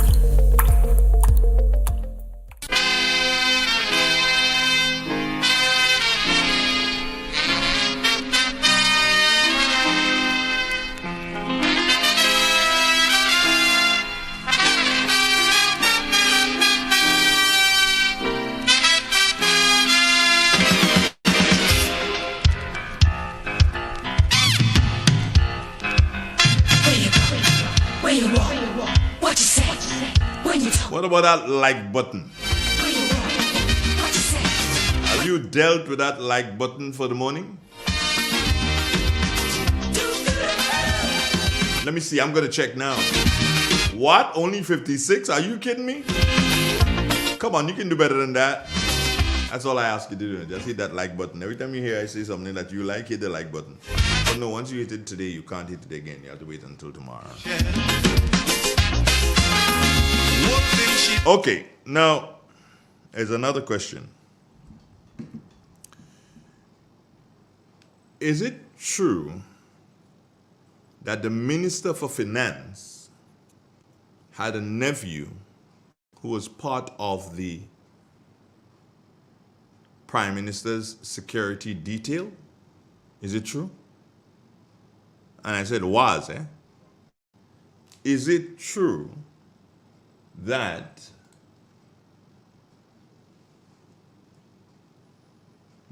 What about that like button? Have you dealt with that like button for the morning? Let me see, I'm going to check now. What? Only 56? Are you kidding me? Come on, you can do better than that. That's all I ask you to do. Just hit that like button. Every time you hear I say something that you like, hit the like button. But no, once you hit it today, you can't hit it again. You have to wait until tomorrow. Okay, now, there's another question. Is it true that the Minister for Finance had a nephew who was part of the Prime Minister's security detail? Is it true? And I said was, eh? Is it true that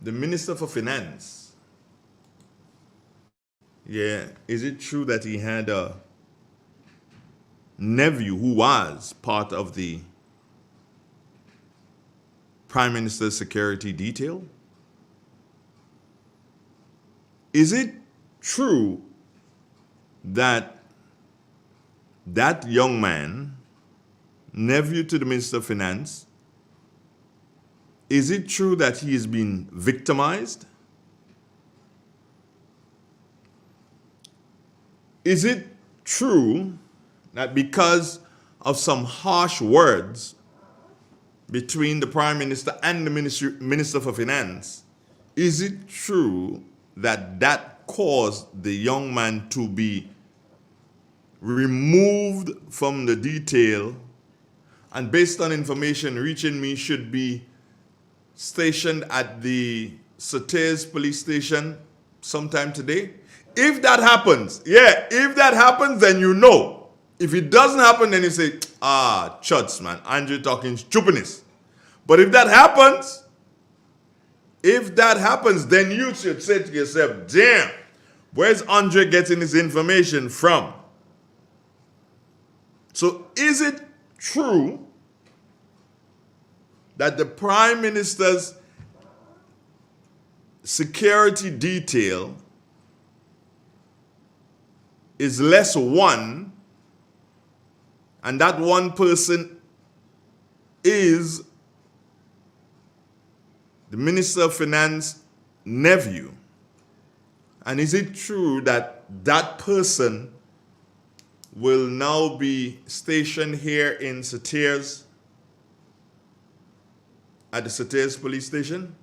the Minister for Finance, is it true that he had a nephew who was part of the Prime Minister's security detail? Is it true that that young man, nephew to the Minister of Finance, is it true that he has been victimized? Is it true that because of some harsh words between the Prime Minister and the Minister for Finance, is it true that that caused the young man to be removed from the detail and, based on information reaching me, should be stationed at the Sauters police station sometime today? If that happens, if that happens, then you know. If it doesn't happen, then you say, chuds, man, Andrew talking stupidness. But if that happens, then you should say to yourself, damn, where's Andre getting his information from? So is it true that the Prime Minister's security detail is less one, and that one person is the Minister of Finance nephew? And is it true that that person will now be stationed here in Sauters at the Sauters police station?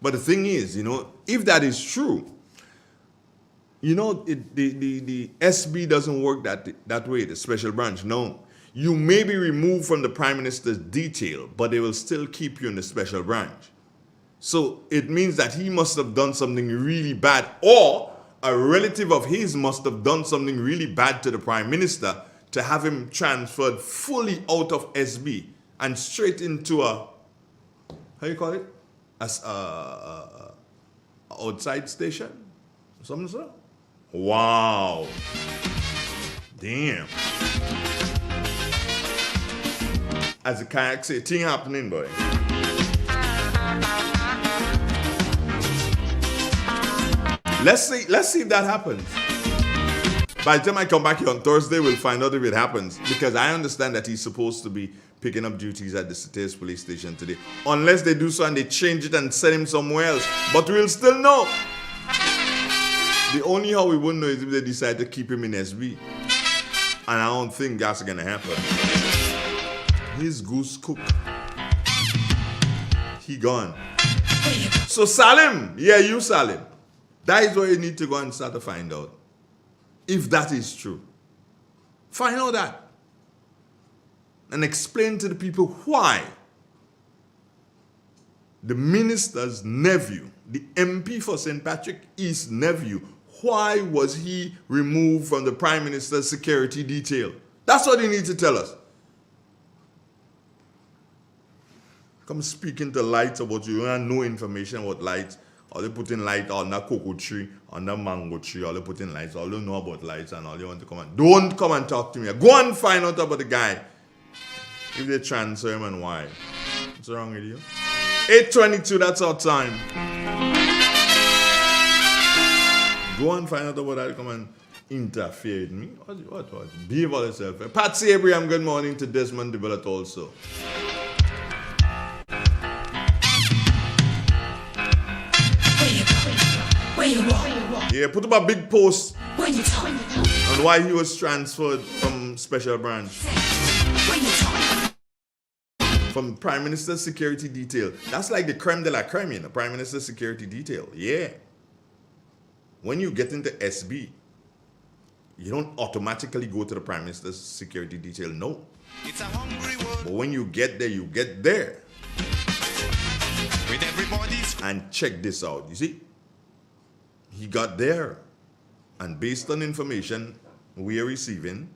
But the thing is, if that is true, You know, the SB doesn't work that way, the special branch. No. You may be removed from the Prime Minister's detail, but they will still keep you in the special branch. So it means that he must have done something really bad, or a relative of his must have done something really bad to the Prime Minister to have him transferred fully out of SB and straight into a, how you call it? As outside station? Something so? Wow. Damn. As the kayak say, thing happening, boy. Let's see if that happens. By the time I come back here on Thursday, we'll find out if it happens. Because I understand that he's supposed to be picking up duties at the Cities police station today. Unless they do so and they change it and send him somewhere else. But we'll still know. The only how we wouldn't know is if they decide to keep him in SB. And I don't think that's going to happen. His goose cook. He gone. So Salim, yeah, you Salim. That is where you need to go and start to find out. If that is true. Find out that. And explain to the people why the minister's nephew, the MP for St. Patrick East nephew, why was he removed from the Prime Minister's security detail? That's what you need to tell us. Come speak into lights about you and no information about lights. Or they put in light on that cocoa tree, on that mango tree, or they put in lights. All you know about lights and all you want to come and don't come and talk to me. Go and find out about the guy. If they transfer him and why. What's wrong with you? 8:22, that's our time. Go and find out about that. Come and interfere with me. What? Behave yourself. Patsy Abraham, good morning to Desmond Developed also. Yeah, put up a big post on why he was transferred from special branch. From Prime Minister's security detail. That's like the creme de la creme in the Prime Minister's security detail. Yeah. When you get into SB, you don't automatically go to the Prime Minister's security detail. No. It's a hungry world. But when you get there, you get there. With everybody's. And check this out. You see? He got there, and based on information we are receiving,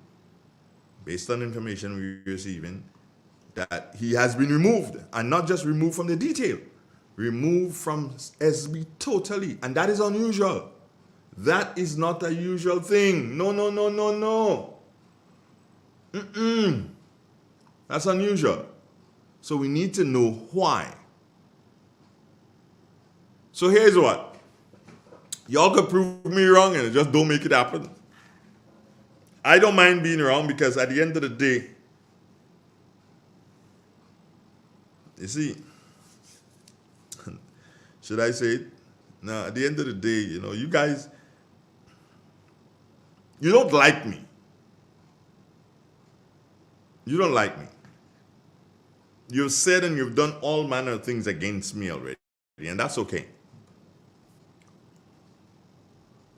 that he has been removed, and not just removed from the detail, removed from SB totally, and that is unusual. That is not a usual thing. No. That's unusual. So we need to know why. So here's what. Y'all could prove me wrong and just don't make it happen. I don't mind being wrong because at the end of the day, you see, should I say it? No, at the end of the day, you know, you guys, you don't like me. You don't like me. You've said and you've done all manner of things against me already, and that's okay.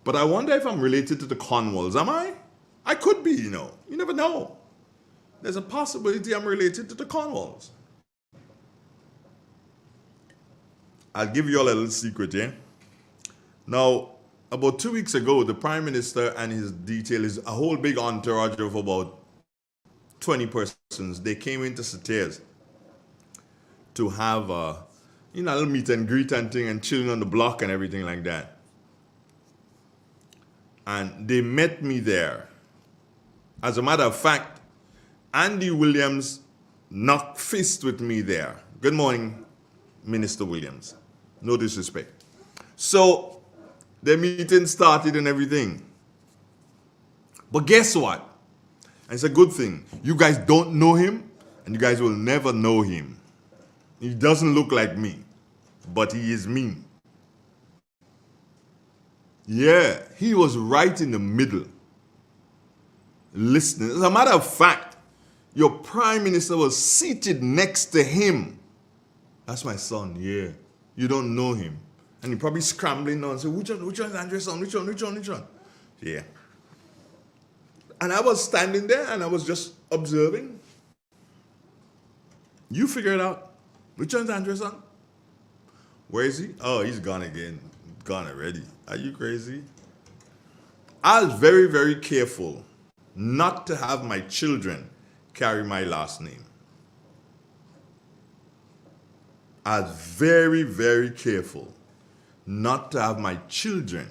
But I wonder if I'm related to the Cornwalls. Am I? I could be, you know. You never know. There's a possibility I'm related to the Cornwalls. I'll give you all a little secret, yeah? Now, about 2 weeks ago, the Prime Minister and his detail is a whole big entourage of about 20 persons. They came into Cities to have a little meet and greet and thing and chilling on the block and everything like that. And they met me there. As a matter of fact, Andy Williams knocked fist with me there. Good morning, Minister Williams. No disrespect. So the meeting started and everything. But guess what? And it's a good thing. You guys don't know him, and you guys will never know him. He doesn't look like me, but he is me. Yeah, he was right in the middle, listening. As a matter of fact, your Prime Minister was seated next to him. That's my son, yeah. You don't know him. And you're probably scrambling now and say, which one is Andre's son? Which one? Yeah. And I was standing there and I was just observing. You figure it out. Which one's Andre's son? Where is he? Oh, he's gone again. Gone already. Are you crazy? I was very, very careful not to have my children carry my last name. I was very, very careful not to have my children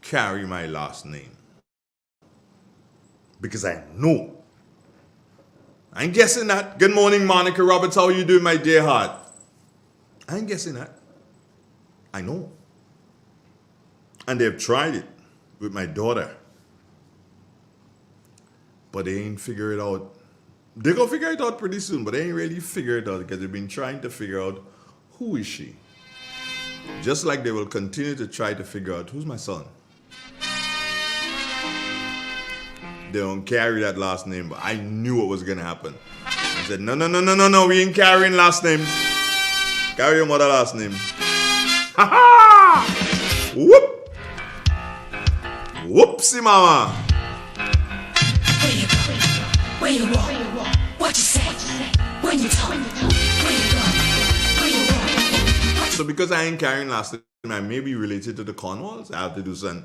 carry my last name. Because I know. I ain't guessing that. Good morning, Monica Roberts. How are you doing, my dear heart? I ain't guessing that. I know. And they've tried it with my daughter. But they ain't figure it out. They're going to figure it out pretty soon, but they ain't really figure it out because they've been trying to figure out who is she. Just like they will continue to try to figure out who's my son. They don't carry that last name, but I knew what was going to happen. I said, no, we ain't carrying last names. Carry your mother last name. Ha ha! Whoop! Whoopsie mama! Where you go? Where you walk? What you say? When you talk? Where you go? Where you walk? So because I ain't carrying last name, I may be related to the Cornwalls. I have to do something.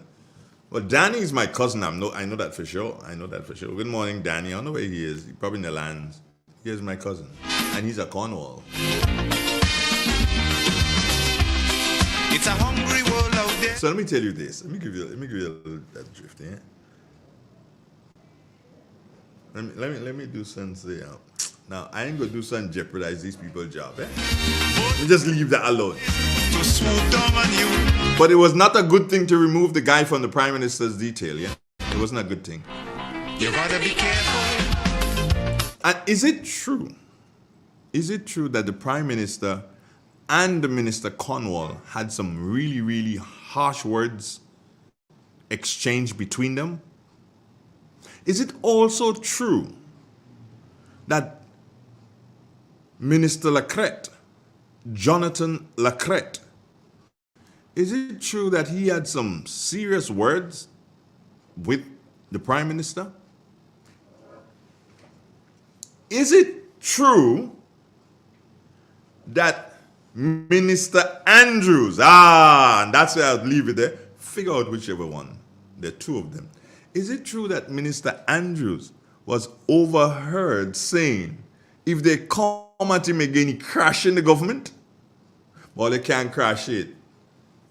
Well, Danny is my cousin. I know that for sure. Good morning, Danny. I don't know where he is. He's probably in the lands. He is my cousin. And he's a Cornwall. It's a hungry world out there. So let me tell you this. Let me give you a little that drift, yeah? Let me do something. Now, I ain't gonna do something jeopardize these people's job, eh? Let me just leave that alone. To swoop down on you. But it was not a good thing to remove the guy from the Prime Minister's detail, yeah? It wasn't a good thing. You gotta be careful. And is it true? Is it true that the Prime Minister and the Minister Cornwall had some really, really harsh words exchanged between them? Is it also true that Minister Lacrette, Jonathan Lacrette, is it true that he had some serious words with the Prime Minister? Is it true that Minister Andrews, and that's where I'll leave it there, figure out whichever one, there are two of them. Is it true that Minister Andrews was overheard saying, if they come at him again, he crashing the government? Well, they can't crash it.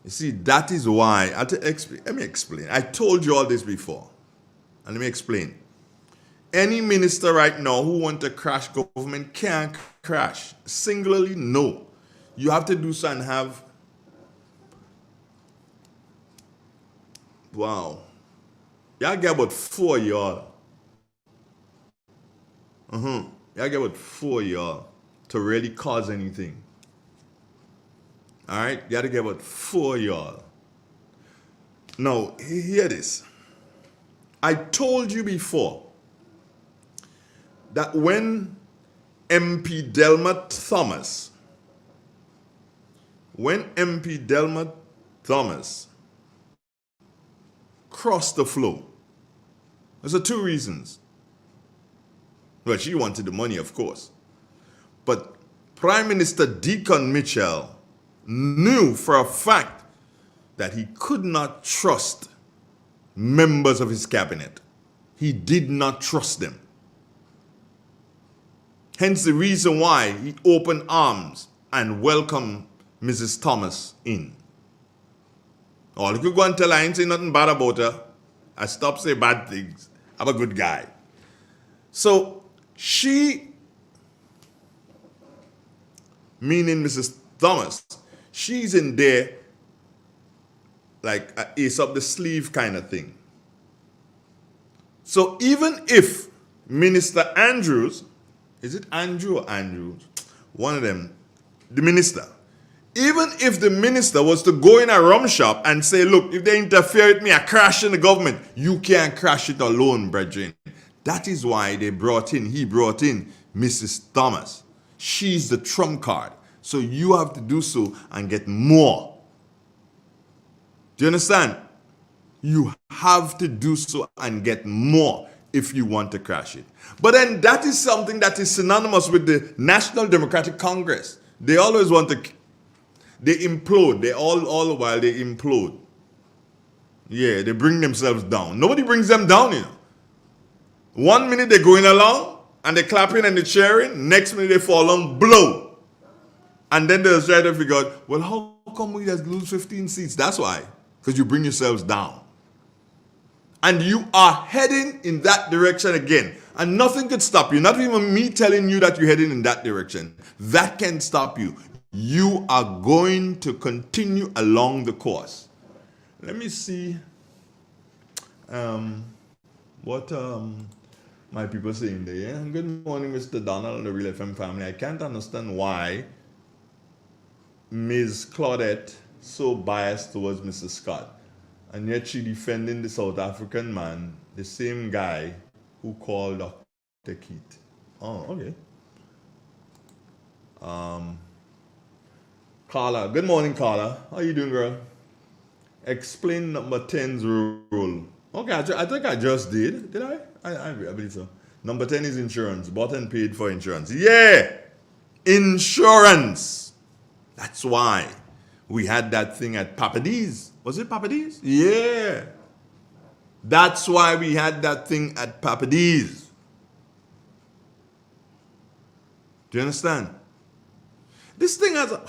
You see, that is why, let me explain. I told you all this before. And let me explain. Any minister right now who wants to crash government can't crash. Singularly, no. You have to do so and have, wow. Y'all get about 4 y'all. Y'all get about 4 y'all to really cause anything. All right? You got to get about 4 y'all. Now, hear this. I told you before that when MP Delma Thomas crossed the floor, there's 2 reasons. Well, she wanted the money, of course. But Prime Minister Deacon Mitchell knew for a fact that he could not trust members of his cabinet. He did not trust them. Hence the reason why he opened arms and welcomed Mrs. Thomas in. All you could go and tell her, I ain't say nothing bad about her. I stopped saying bad things. I'm a good guy. So she, meaning Mrs. Thomas, she's in there like an ace up the sleeve kind of thing. So even if Minister Andrews, is it Andrew or Andrews? One of them, the minister. Even if the minister was to go in a rum shop and say, look, if they interfere with me, I crash in the government. You can't crash it alone, brethren. That is why he brought in Mrs. Thomas. She's the trump card. So you have to do so and get more. Do you understand? You have to do so and get more if you want to crash it. But then that is something that is synonymous with the National Democratic Congress. They always want to, they implode. They all the while they implode. Yeah, they bring themselves down. Nobody brings them down, you know. 1 minute they're going along and they're clapping and they're cheering. Next minute they fall on, blow. And then they'll try to figure out, well, how come we just lose 15 seats? That's why. Because you bring yourselves down. And you are heading in that direction again. And nothing could stop you. Not even me telling you that you're heading in that direction. That can stop you. You are going to continue along the course. Let me see what my people saying there. Yeah? Good morning, Mr. Donald and the Real FM family. I can't understand why Ms. Claudette so biased towards Mr. Scott. And yet she defending the South African man, the same guy who called Dr. Keith. Oh, okay. Carla, good morning, Carla. How you doing, girl? Explain number 10's rule. Okay, I think I just did. Did I? I believe so. Number 10 is insurance. Bought and paid for insurance. Yeah! Insurance. That's why we had that thing at Papa D's. Was it Papa D's? Yeah. That's why we had that thing at Papa D's. Do you understand? This thing has a...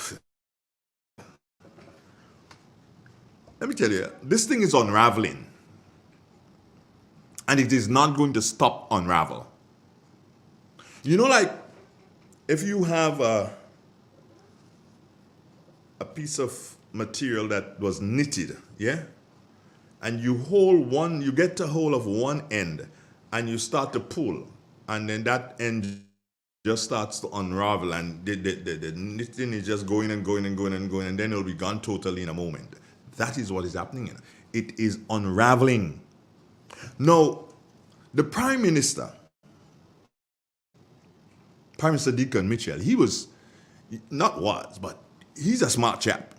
Let me tell you, this thing is unraveling. And it is not going to stop unravel. You know, like, if you have a piece of material that was knitted, yeah? And you get a hold of one end and you start to pull, and then that end just starts to unravel, and the knitting is just going and going and going and going, and then it'll be gone totally in a moment. That is what is happening. It is unraveling. Now, the Prime Minister Deacon Mitchell, but he's a smart chap.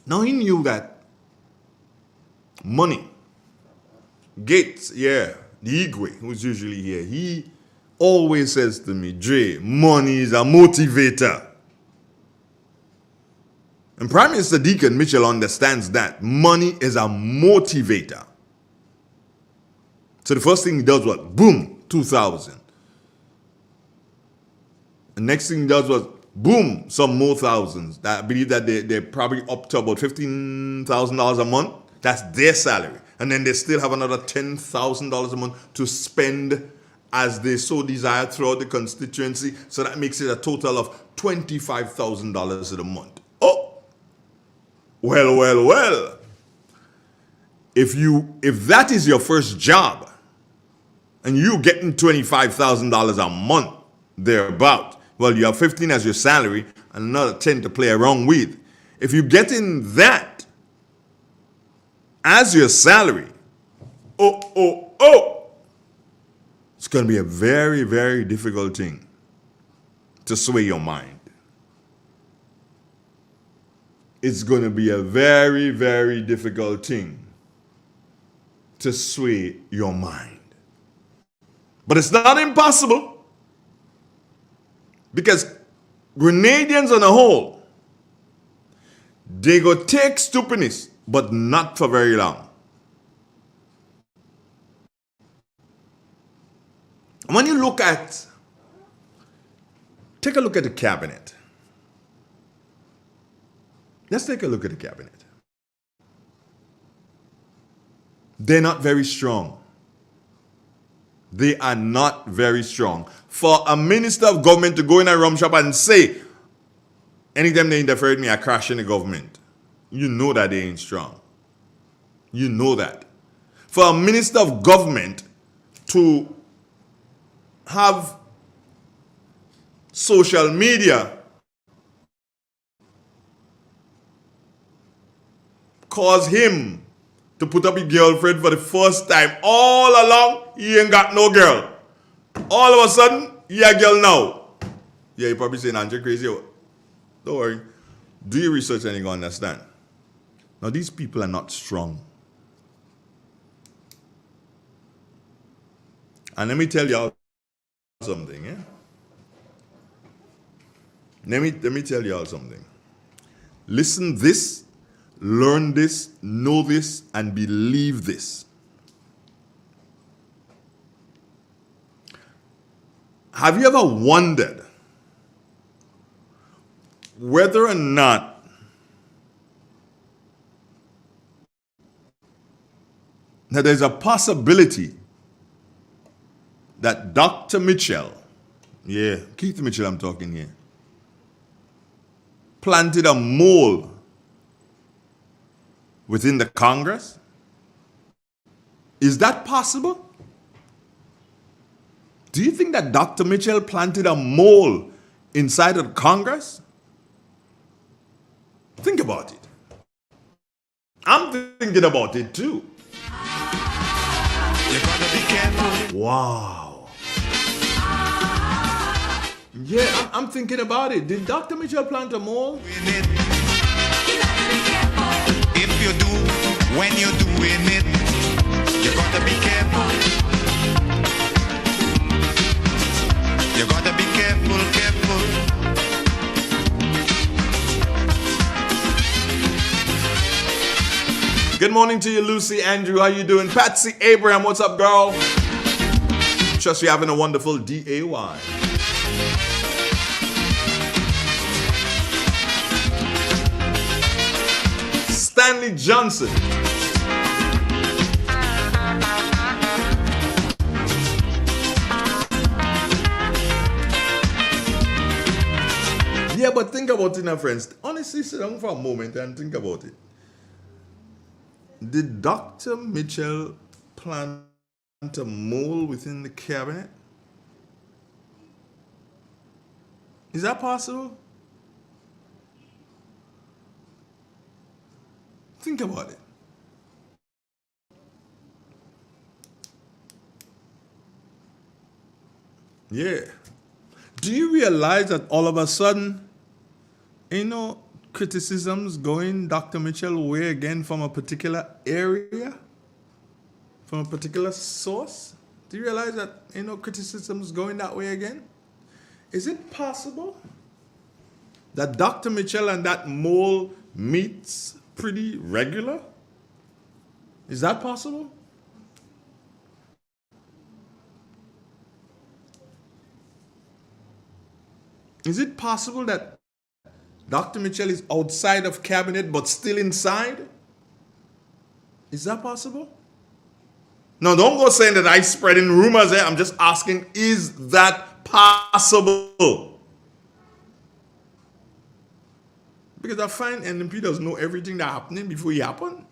Now, he knew that money, Gates, yeah, the Igwe, who's usually here, he always says to me, Dre, money is a motivator. And Prime Minister Deacon Mitchell understands that money is a motivator. So the first thing he does was, boom, 2,000. The next thing he does was, boom, some more thousands. I believe that they're probably up to about $15,000 a month. That's their salary. And then they still have another $10,000 a month to spend as they so desire throughout the constituency. So that makes it a total of $25,000 a month. Oh, well. If that is your first job and you getting $25,000 a month thereabout, well, you have 15 as your salary and another 10 to play around with. If you're getting that as your salary, it's going to be a very, very difficult thing to sway your mind. It's going to be a very, very difficult thing to sway your mind. But it's not impossible. Because Grenadians on a whole, they go take stupidness, but not for very long. When you take a look at the cabinet. Let's take a look at the cabinet. They're not very strong. They are not very strong. For a minister of government to go in a rum shop and say, anytime they interfere with me, I crash in the government. You know that they ain't strong. You know that. For a minister of government to have social media cause him to put up his girlfriend for the first time. All along, he ain't got no girl. All of a sudden, he a girl now. Yeah, you probably saying, Andre, crazy. Don't worry. Do your research and you're going to understand. Now, these people are not strong. And let me tell y'all something, yeah? Let me tell y'all something. Listen this, learn this, know this, and believe this. Have you ever wondered whether or not that there's a possibility that Dr. Mitchell, yeah, Keith Mitchell I'm talking here, planted a mole within the Congress? Is that possible? Do you think that Dr. Mitchell planted a mole inside of Congress? Think about it. I'm thinking about it too. You gotta be careful. Wow. Yeah, I'm thinking about it. Did Dr. Mitchell plant a mole? If you do, when you're doing it, you gotta be careful. You gotta be careful, careful. Good morning to you, Lucy, Andrew. How you doing? Patsy Abraham, what's up, girl? Trust you're having a wonderful day. Stanley Johnson. Yeah, but think about it now, friends. Honestly, sit down for a moment and think about it. Did Dr. Mitchell plant a mole within the cabinet? Is that possible? Think about it. Yeah. Do you realize that all of a sudden, criticisms going Dr. Mitchell way again from a particular area, from a particular source? Do you realize that, criticisms going that way again? Is it possible that Dr. Mitchell and that mole meets pretty regular? Is that possible? Is it possible that Dr. Mitchell is outside of cabinet but still inside? Is that possible? No, don't go saying that I'm spreading rumors there. I'm just asking, is that possible? Because I find NMP doesn't know everything that's happening before it happens.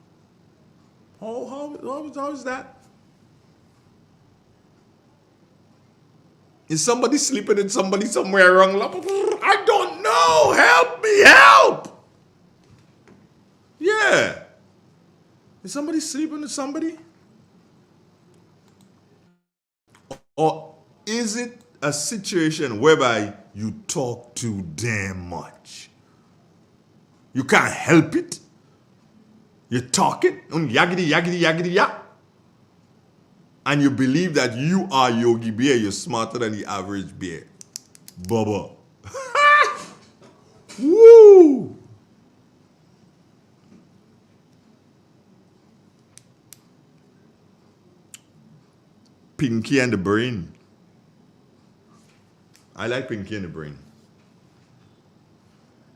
How is that? Is somebody sleeping in somebody somewhere wrong? I don't know. Help me, help. Yeah. Is somebody sleeping with somebody? Or is it a situation whereby you talk too damn much? You can't help it. You're talking, yaggity, yaggity, yaggity, yak. And you believe that you are Yogi Bear, you're smarter than the average bear. Bubba. Woo! Pinky and the Brain. I like Pinky and the Brain.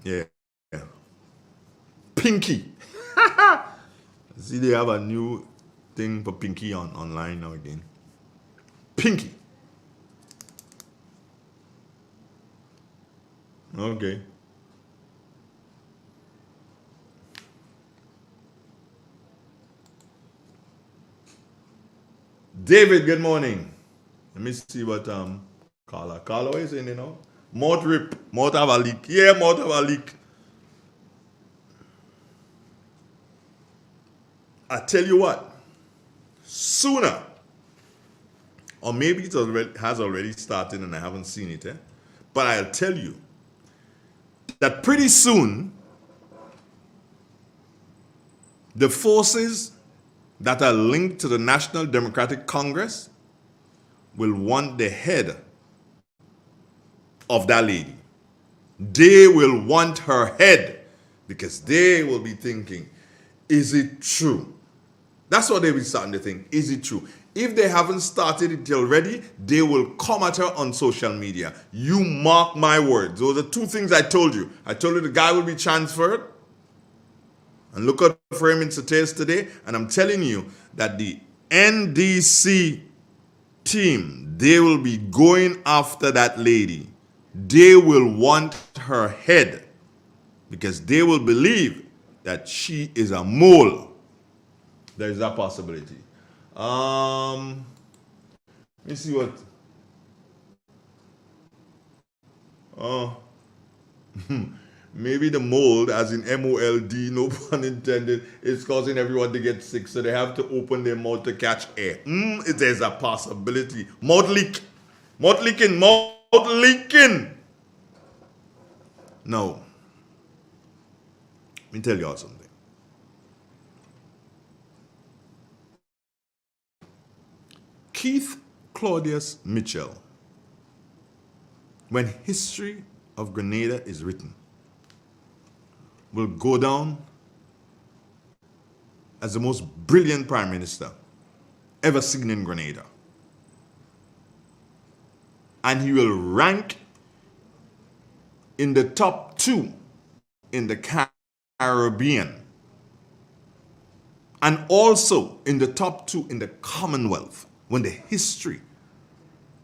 Yeah. Pinky. See, they have a new thing for Pinky online now again. Pinky. Okay. David, good morning. Let me see what Carla. Carla, what is saying, Mouth rip. Mouth have a leak. Yeah, mouth have a leak. I tell you what, sooner, or maybe it has already started and I haven't seen it, but I'll tell you that pretty soon, The forces that are linked to the National Democratic Congress will want the head of that lady. They will want her head because they will be thinking, is it true? That's what they will be starting to think. Is it true? If they haven't started it already, they will come at her on social media. You mark my words. Those are two things I told you. I told you the guy will be transferred. And look out for him in Saturdays today. And I'm telling you that the NDC team, they will be going after that lady. They will want her head because they will believe that she is a mole. There is that possibility. Let me see what. Maybe the mold, as in M-O-L-D, no pun intended, is causing everyone to get sick, so they have to open their mouth to catch air. There's a possibility. Mouth leak. Mouth leaking. Mouth leaking. No. Let me tell y'all something. Keith Claudius Mitchell, when history of Grenada is written, will go down as the most brilliant prime minister ever seen in Grenada. And he will rank in the top 2 in the Caribbean, and also in the top 2 in the Commonwealth when the history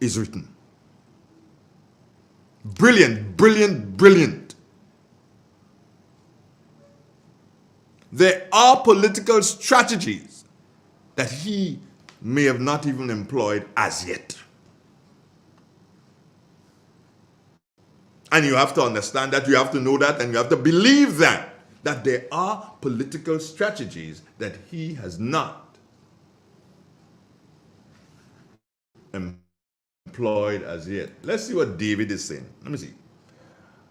is written. Brilliant, brilliant, brilliant. There are political strategies that he may have not even employed as yet. And you have to understand that, you have to know that, and you have to believe that there are political strategies that he has not employed as yet. Let's see what David is saying. Let me see.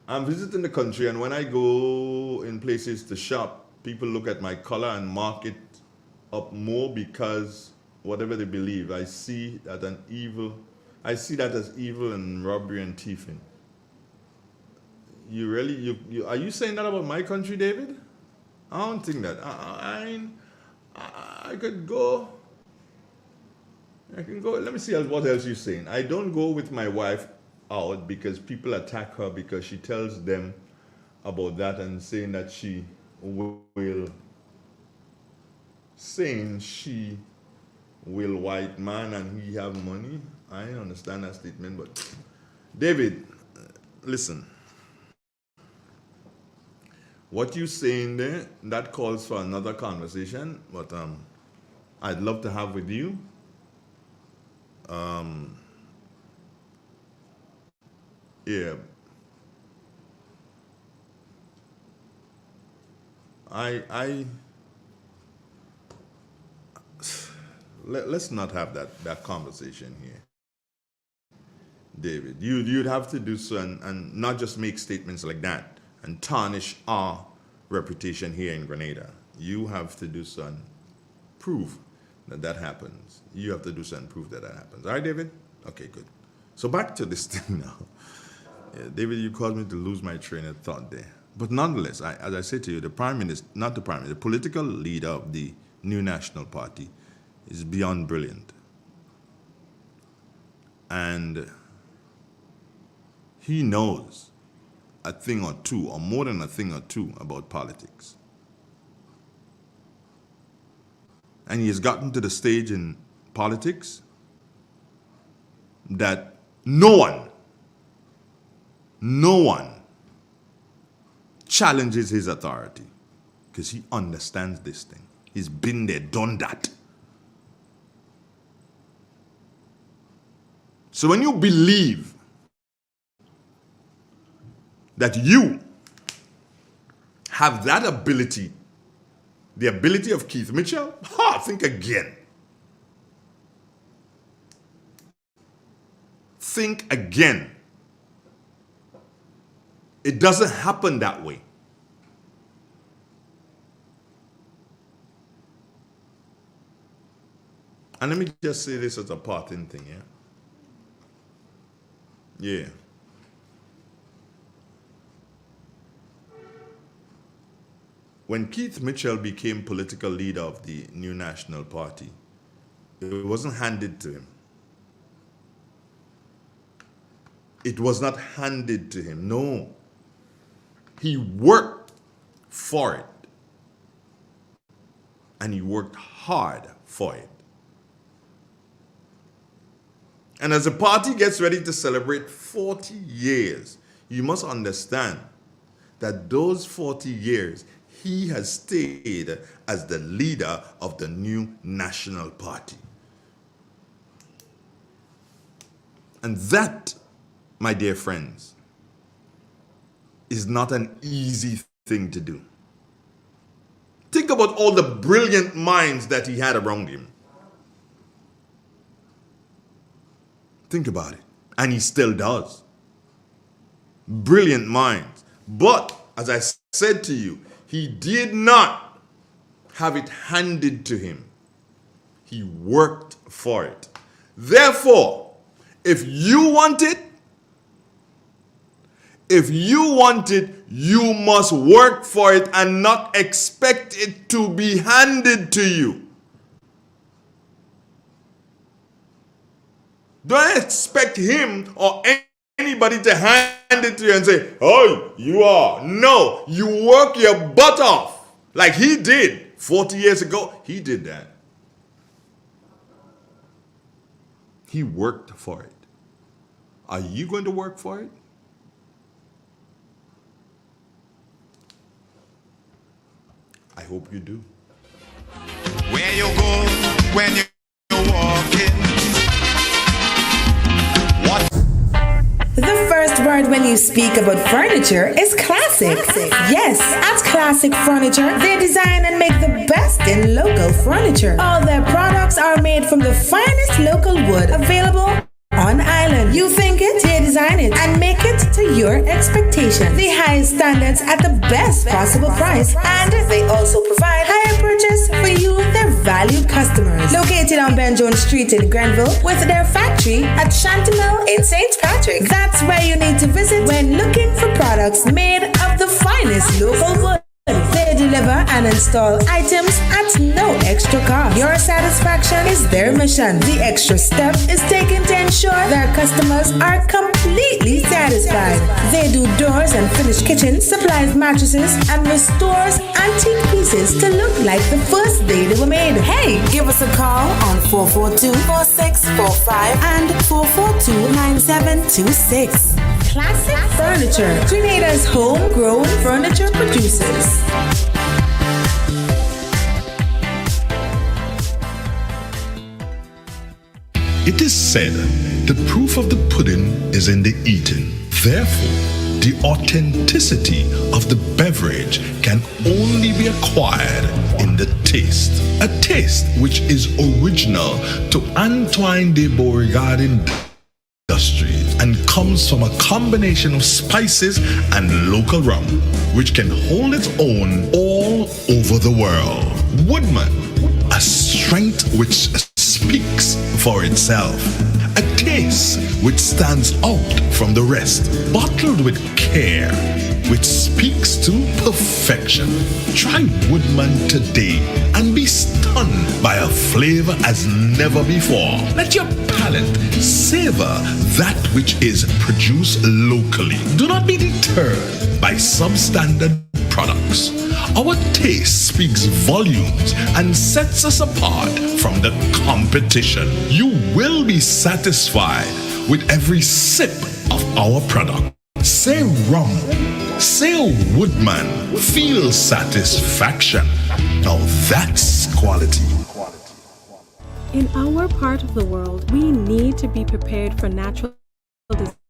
I'm visiting the country, and when I go in places to shop, people look at my color and mark it up more because whatever they believe, I see that as evil and robbery and thieving. You really, are you saying that about my country, David? I don't think that. I could go. I can go. Let me see what else you're saying. I don't go with my wife out because people attack her because she tells them about that and saying that she will white man and he have money. I understand that statement, but David, listen. What you saying there, that calls for another conversation, but I'd love to have with you. Yeah. Let's not have that conversation here, David. You'd have to do so and not just make statements like that and tarnish our reputation here in Grenada. You have to do so and prove that happens. You have to do so and prove that happens. All right, David? Okay, good. So back to this thing now. Yeah, David, you caused me to lose my train of thought there. But nonetheless, as I said to you, the political leader of the New National Party is beyond brilliant. And he knows a thing or two, or more than a thing or two, about politics. And he has gotten to the stage in politics that no one challenges his authority because he understands this thing. He's been there, done that. So when you believe that you have that ability, the ability of Keith Mitchell, think again. Think again. It doesn't happen that way. And let me just say this as a parting thing, yeah? Yeah. When Keith Mitchell became political leader of the New National Party, it wasn't handed to him. It was not handed to him, no. He worked for it. And he worked hard for it. And as the party gets ready to celebrate 40 years, you must understand that those 40 years, he has stayed as the leader of the New National Party. And that, my dear friends, is not an easy thing to do. Think about all the brilliant minds that he had around him. Think about it. And he still does. Brilliant minds. But, as I said to you, he did not have it handed to him. He worked for it. Therefore, if you want it, you must work for it and not expect it to be handed to you. Don't expect him or anybody to hand it to you and say, oh, you are. No, you work your butt off like he did 40 years ago. He did that. He worked for it. Are you going to work for it? I hope you do. Where you go when you're walking? What? The first word when you speak about furniture is classic. Yes, at Classic Furniture, they design and make the best in local furniture. All their products are made from the finest local wood available on island. You think it, they design it and make it to your expectations. The highest standards at the best possible price, and they also provide higher purchase for you, their valued customers. Located on Ben Jones Street in Grenville, with their factory at Chantimel in St. Patrick. That's where you need to visit when looking for products made of the finest local wood. They deliver and install items at no extra cost. Your satisfaction is their mission. The extra step is taken to ensure their customers are completely satisfied. They do doors and finished kitchens, supplies mattresses, and restores antique pieces to look like the first day they were made. Hey, give us a call on 442-4645 and 442-9726. Classic Furniture, Grenada's homegrown furniture producers. It is said, the proof of the pudding is in the eating. Therefore, the authenticity of the beverage can only be acquired in the taste. A taste which is original to Antoine de Beauregard Industries and comes from a combination of spices and local rum, which can hold its own all over the world. Woodman, a strength which speaks for itself. A taste which stands out from the rest, bottled with care, which speaks to perfection. Try Woodman today and be stunned by a flavor as never before. Let your palate savor that which is produced locally. Do not be deterred by substandard products. Our taste speaks volumes and sets us apart from the competition. You will be satisfied with every sip of our product. Say rum, say Woodman, feel satisfaction. Now that's quality. In our part of the world, we need to be prepared for natural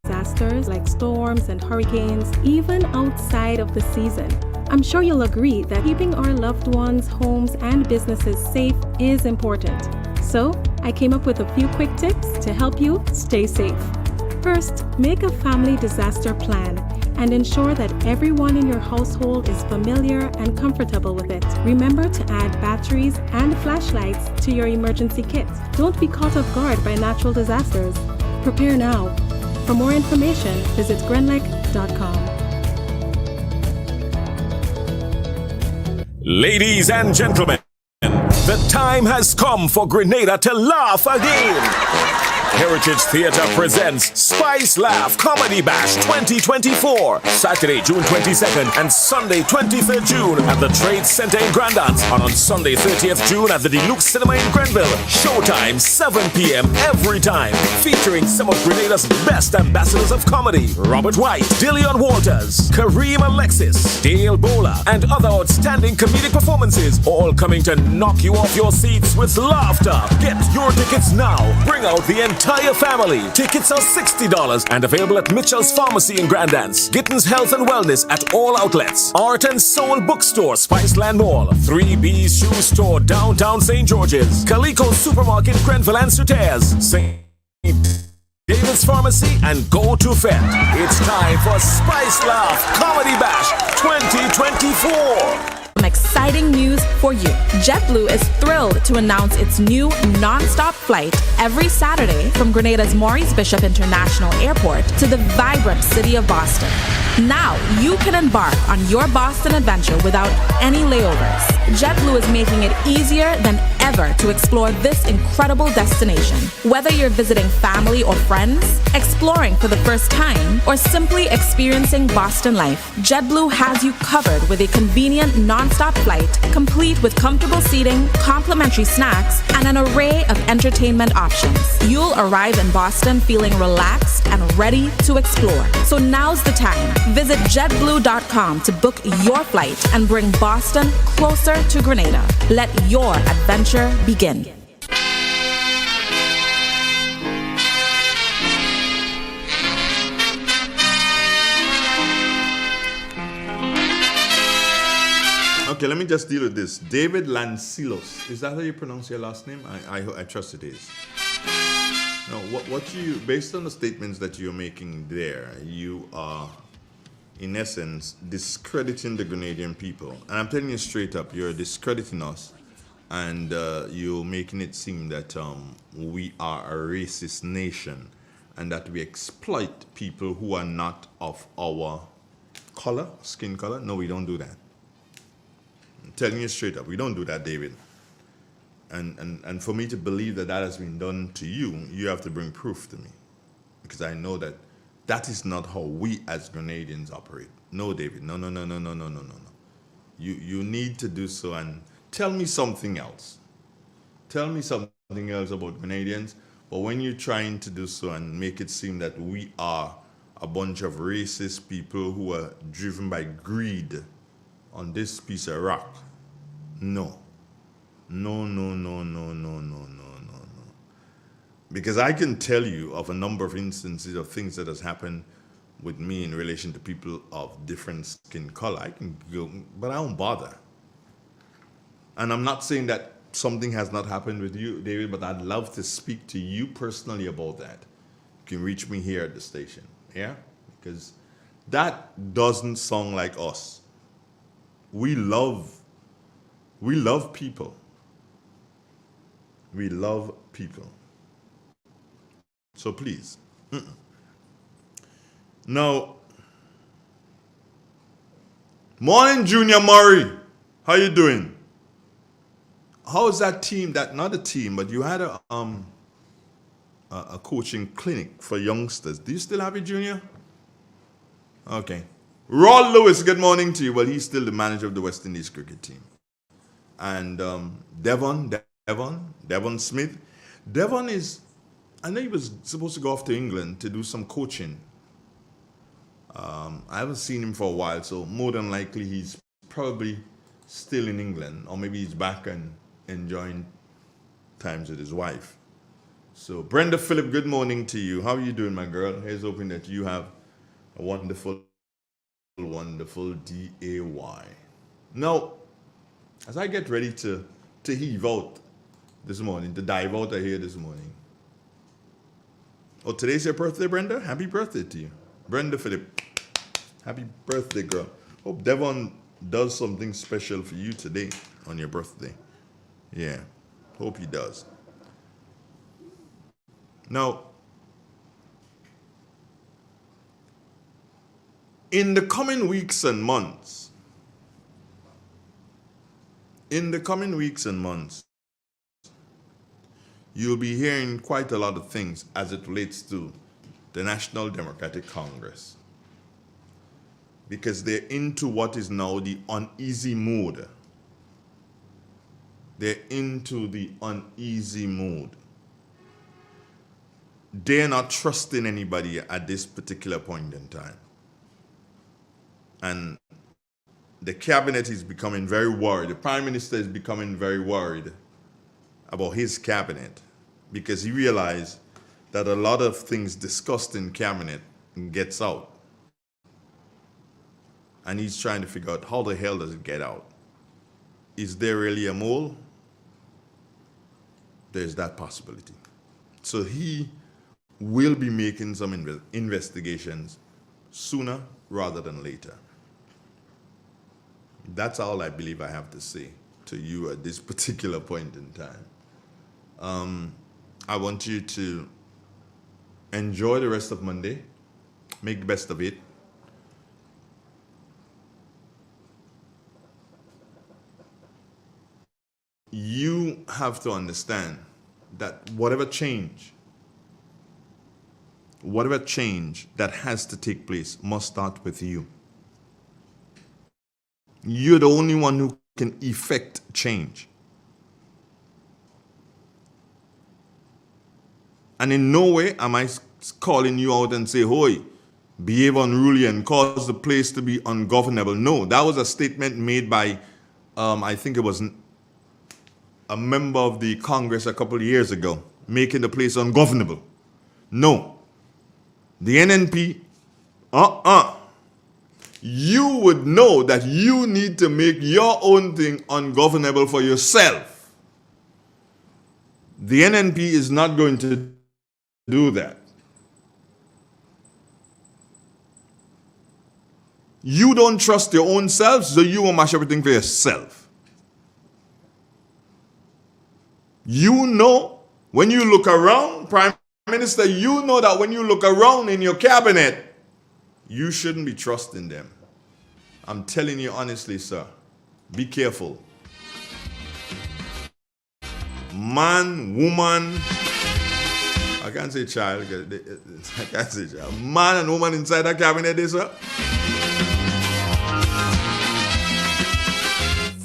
disasters like storms and hurricanes, even outside of the season. I'm sure you'll agree that keeping our loved ones, homes, and businesses safe is important. So, I came up with a few quick tips to help you stay safe. First, make a family disaster plan and ensure that everyone in your household is familiar and comfortable with it. Remember to add batteries and flashlights to your emergency kit. Don't be caught off guard by natural disasters. Prepare now. For more information, visit grenlec.com. Ladies and gentlemen, the time has come for Grenada to laugh again. Heritage Theatre presents Spice Laugh Comedy Bash 2024, Saturday, June 22nd and Sunday, 23rd June at the Trade Center in Grandance, and on Sunday, 30th June at the Deluxe Cinema in Grenville. Showtime, 7 p.m. every time, featuring some of Grenada's best ambassadors of comedy: Robert White, Dillion Walters, Kareem Alexis, Dale Bowler, and other outstanding comedic performances, all coming to knock you off your seats with laughter. Get your tickets now. Bring out the entire family. Tickets are $60 and available at Mitchell's Pharmacy in Grandance, Gittins Health and Wellness at all outlets, Art and Soul Bookstore, Spiceland Mall, 3B's Shoe Store, downtown St. George's, Calico Supermarket, Grenville and Sutairs, St. David's Pharmacy, and Go to Fet. It's time for Spice Laugh Comedy Bash 2024. Some exciting news for you. JetBlue is thrilled to announce its new non-stop flight every Saturday from Grenada's Maurice Bishop International Airport to the vibrant city of Boston. Now you can embark on your Boston adventure without any layovers. JetBlue is making it easier than ever to explore this incredible destination. Whether you're visiting family or friends, exploring for the first time, or simply experiencing Boston life, JetBlue has you covered with a convenient non-stop flight, complete with comfortable seating, complimentary snacks, and an array of entertainment options. You'll arrive in Boston feeling relaxed and ready to explore. So now's the time. Visit jetblue.com to book your flight and bring Boston closer to Grenada. Let your adventure begin. Okay, let me just deal with this. David Lancilos. Is that how you pronounce your last name? I trust it is. Now, what you, based on the statements that you're making there, you are, in essence, discrediting the Grenadian people. And I'm telling you straight up, you're discrediting us, and you're making it seem that we are a racist nation and that we exploit people who are not of our color, skin color. No, we don't do that. I'm telling you straight up, we don't do that, David. And for me to believe that that has been done to you, you have to bring proof to me. Because I know that that is not how we as Grenadians operate. No, David, no. You need to do so and tell me something else. Tell me something else about Grenadians. But when you're trying to do so and make it seem that we are a bunch of racist people who are driven by greed on this piece of rock, no. Because I can tell you of a number of instances of things that has happened with me in relation to people of different skin color. I can go, but I don't bother. And I'm not saying that something has not happened with you, David, but I'd love to speak to you personally about that. You can reach me here at the station, yeah? Because that doesn't sound like us. We love people. We love people. So please. Now, morning, Junior Murray. How you doing? How's that team? That not a team, but you had a coaching clinic for youngsters. Do you still have it, Junior? Okay. Ron Lewis, good morning to you. Well, he's still the manager of the West Indies cricket team. And Devon Smith. Devon is, I know he was supposed to go off to England to do some coaching. I haven't seen him for a while, so more than likely he's probably still in England, or maybe he's back and enjoying times with his wife. So Brenda Phillip, good morning to you. How are you doing, my girl? Here's hoping that you have a wonderful day. Now, as I get ready to heave out this morning, to dive out of here this morning. Oh, today's your birthday, Brenda? Happy birthday to you. Brenda Phillip. Happy birthday, girl. Hope Devon does something special for you today on your birthday. Yeah, hope he does. Now, in the coming weeks and months, you'll be hearing quite a lot of things as it relates to the National Democratic Congress, because they're into what is now the uneasy mood. They're into the uneasy mood. They're not trusting anybody at this particular point in time. And the cabinet is becoming very worried. The prime minister is becoming very worried about his cabinet because he realized that a lot of things discussed in cabinet gets out. And he's trying to figure out how the hell does it get out? Is there really a mole? There's that possibility. So he will be making some investigations sooner rather than later. That's all I believe I have to say to you at this particular point in time. I want you to enjoy the rest of Monday. Make the best of it. You have to understand that whatever change that has to take place must start with you. You're the only one who can effect change. And in no way am I calling you out and say, "Hoy, behave unruly and cause the place to be ungovernable." No, that was a statement made by, I think it was a member of the Congress a couple of years ago, making the place ungovernable. No. The NNP, you would know that you need to make your own thing ungovernable for yourself. The NNP is not going to do that. You don't trust your own self, so you will mash everything for yourself. You know, when you look around, Prime Minister, you know that when you look around in your cabinet, you shouldn't be trusting them. I'm telling you honestly, sir, be careful. Man, woman, I can't say child, I can't say child. Man and woman inside that cabinet, sir,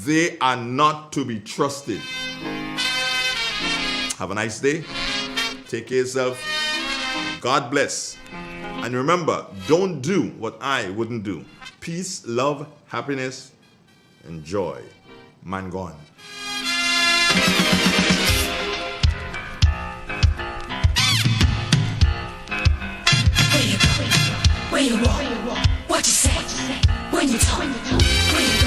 they are not to be trusted. Have a nice day. Take care of yourself. God bless. And remember, don't do what I wouldn't do. Peace, love, happiness, and joy. Man gone. Where you go? Where you walk? What you say? When you talk? Where you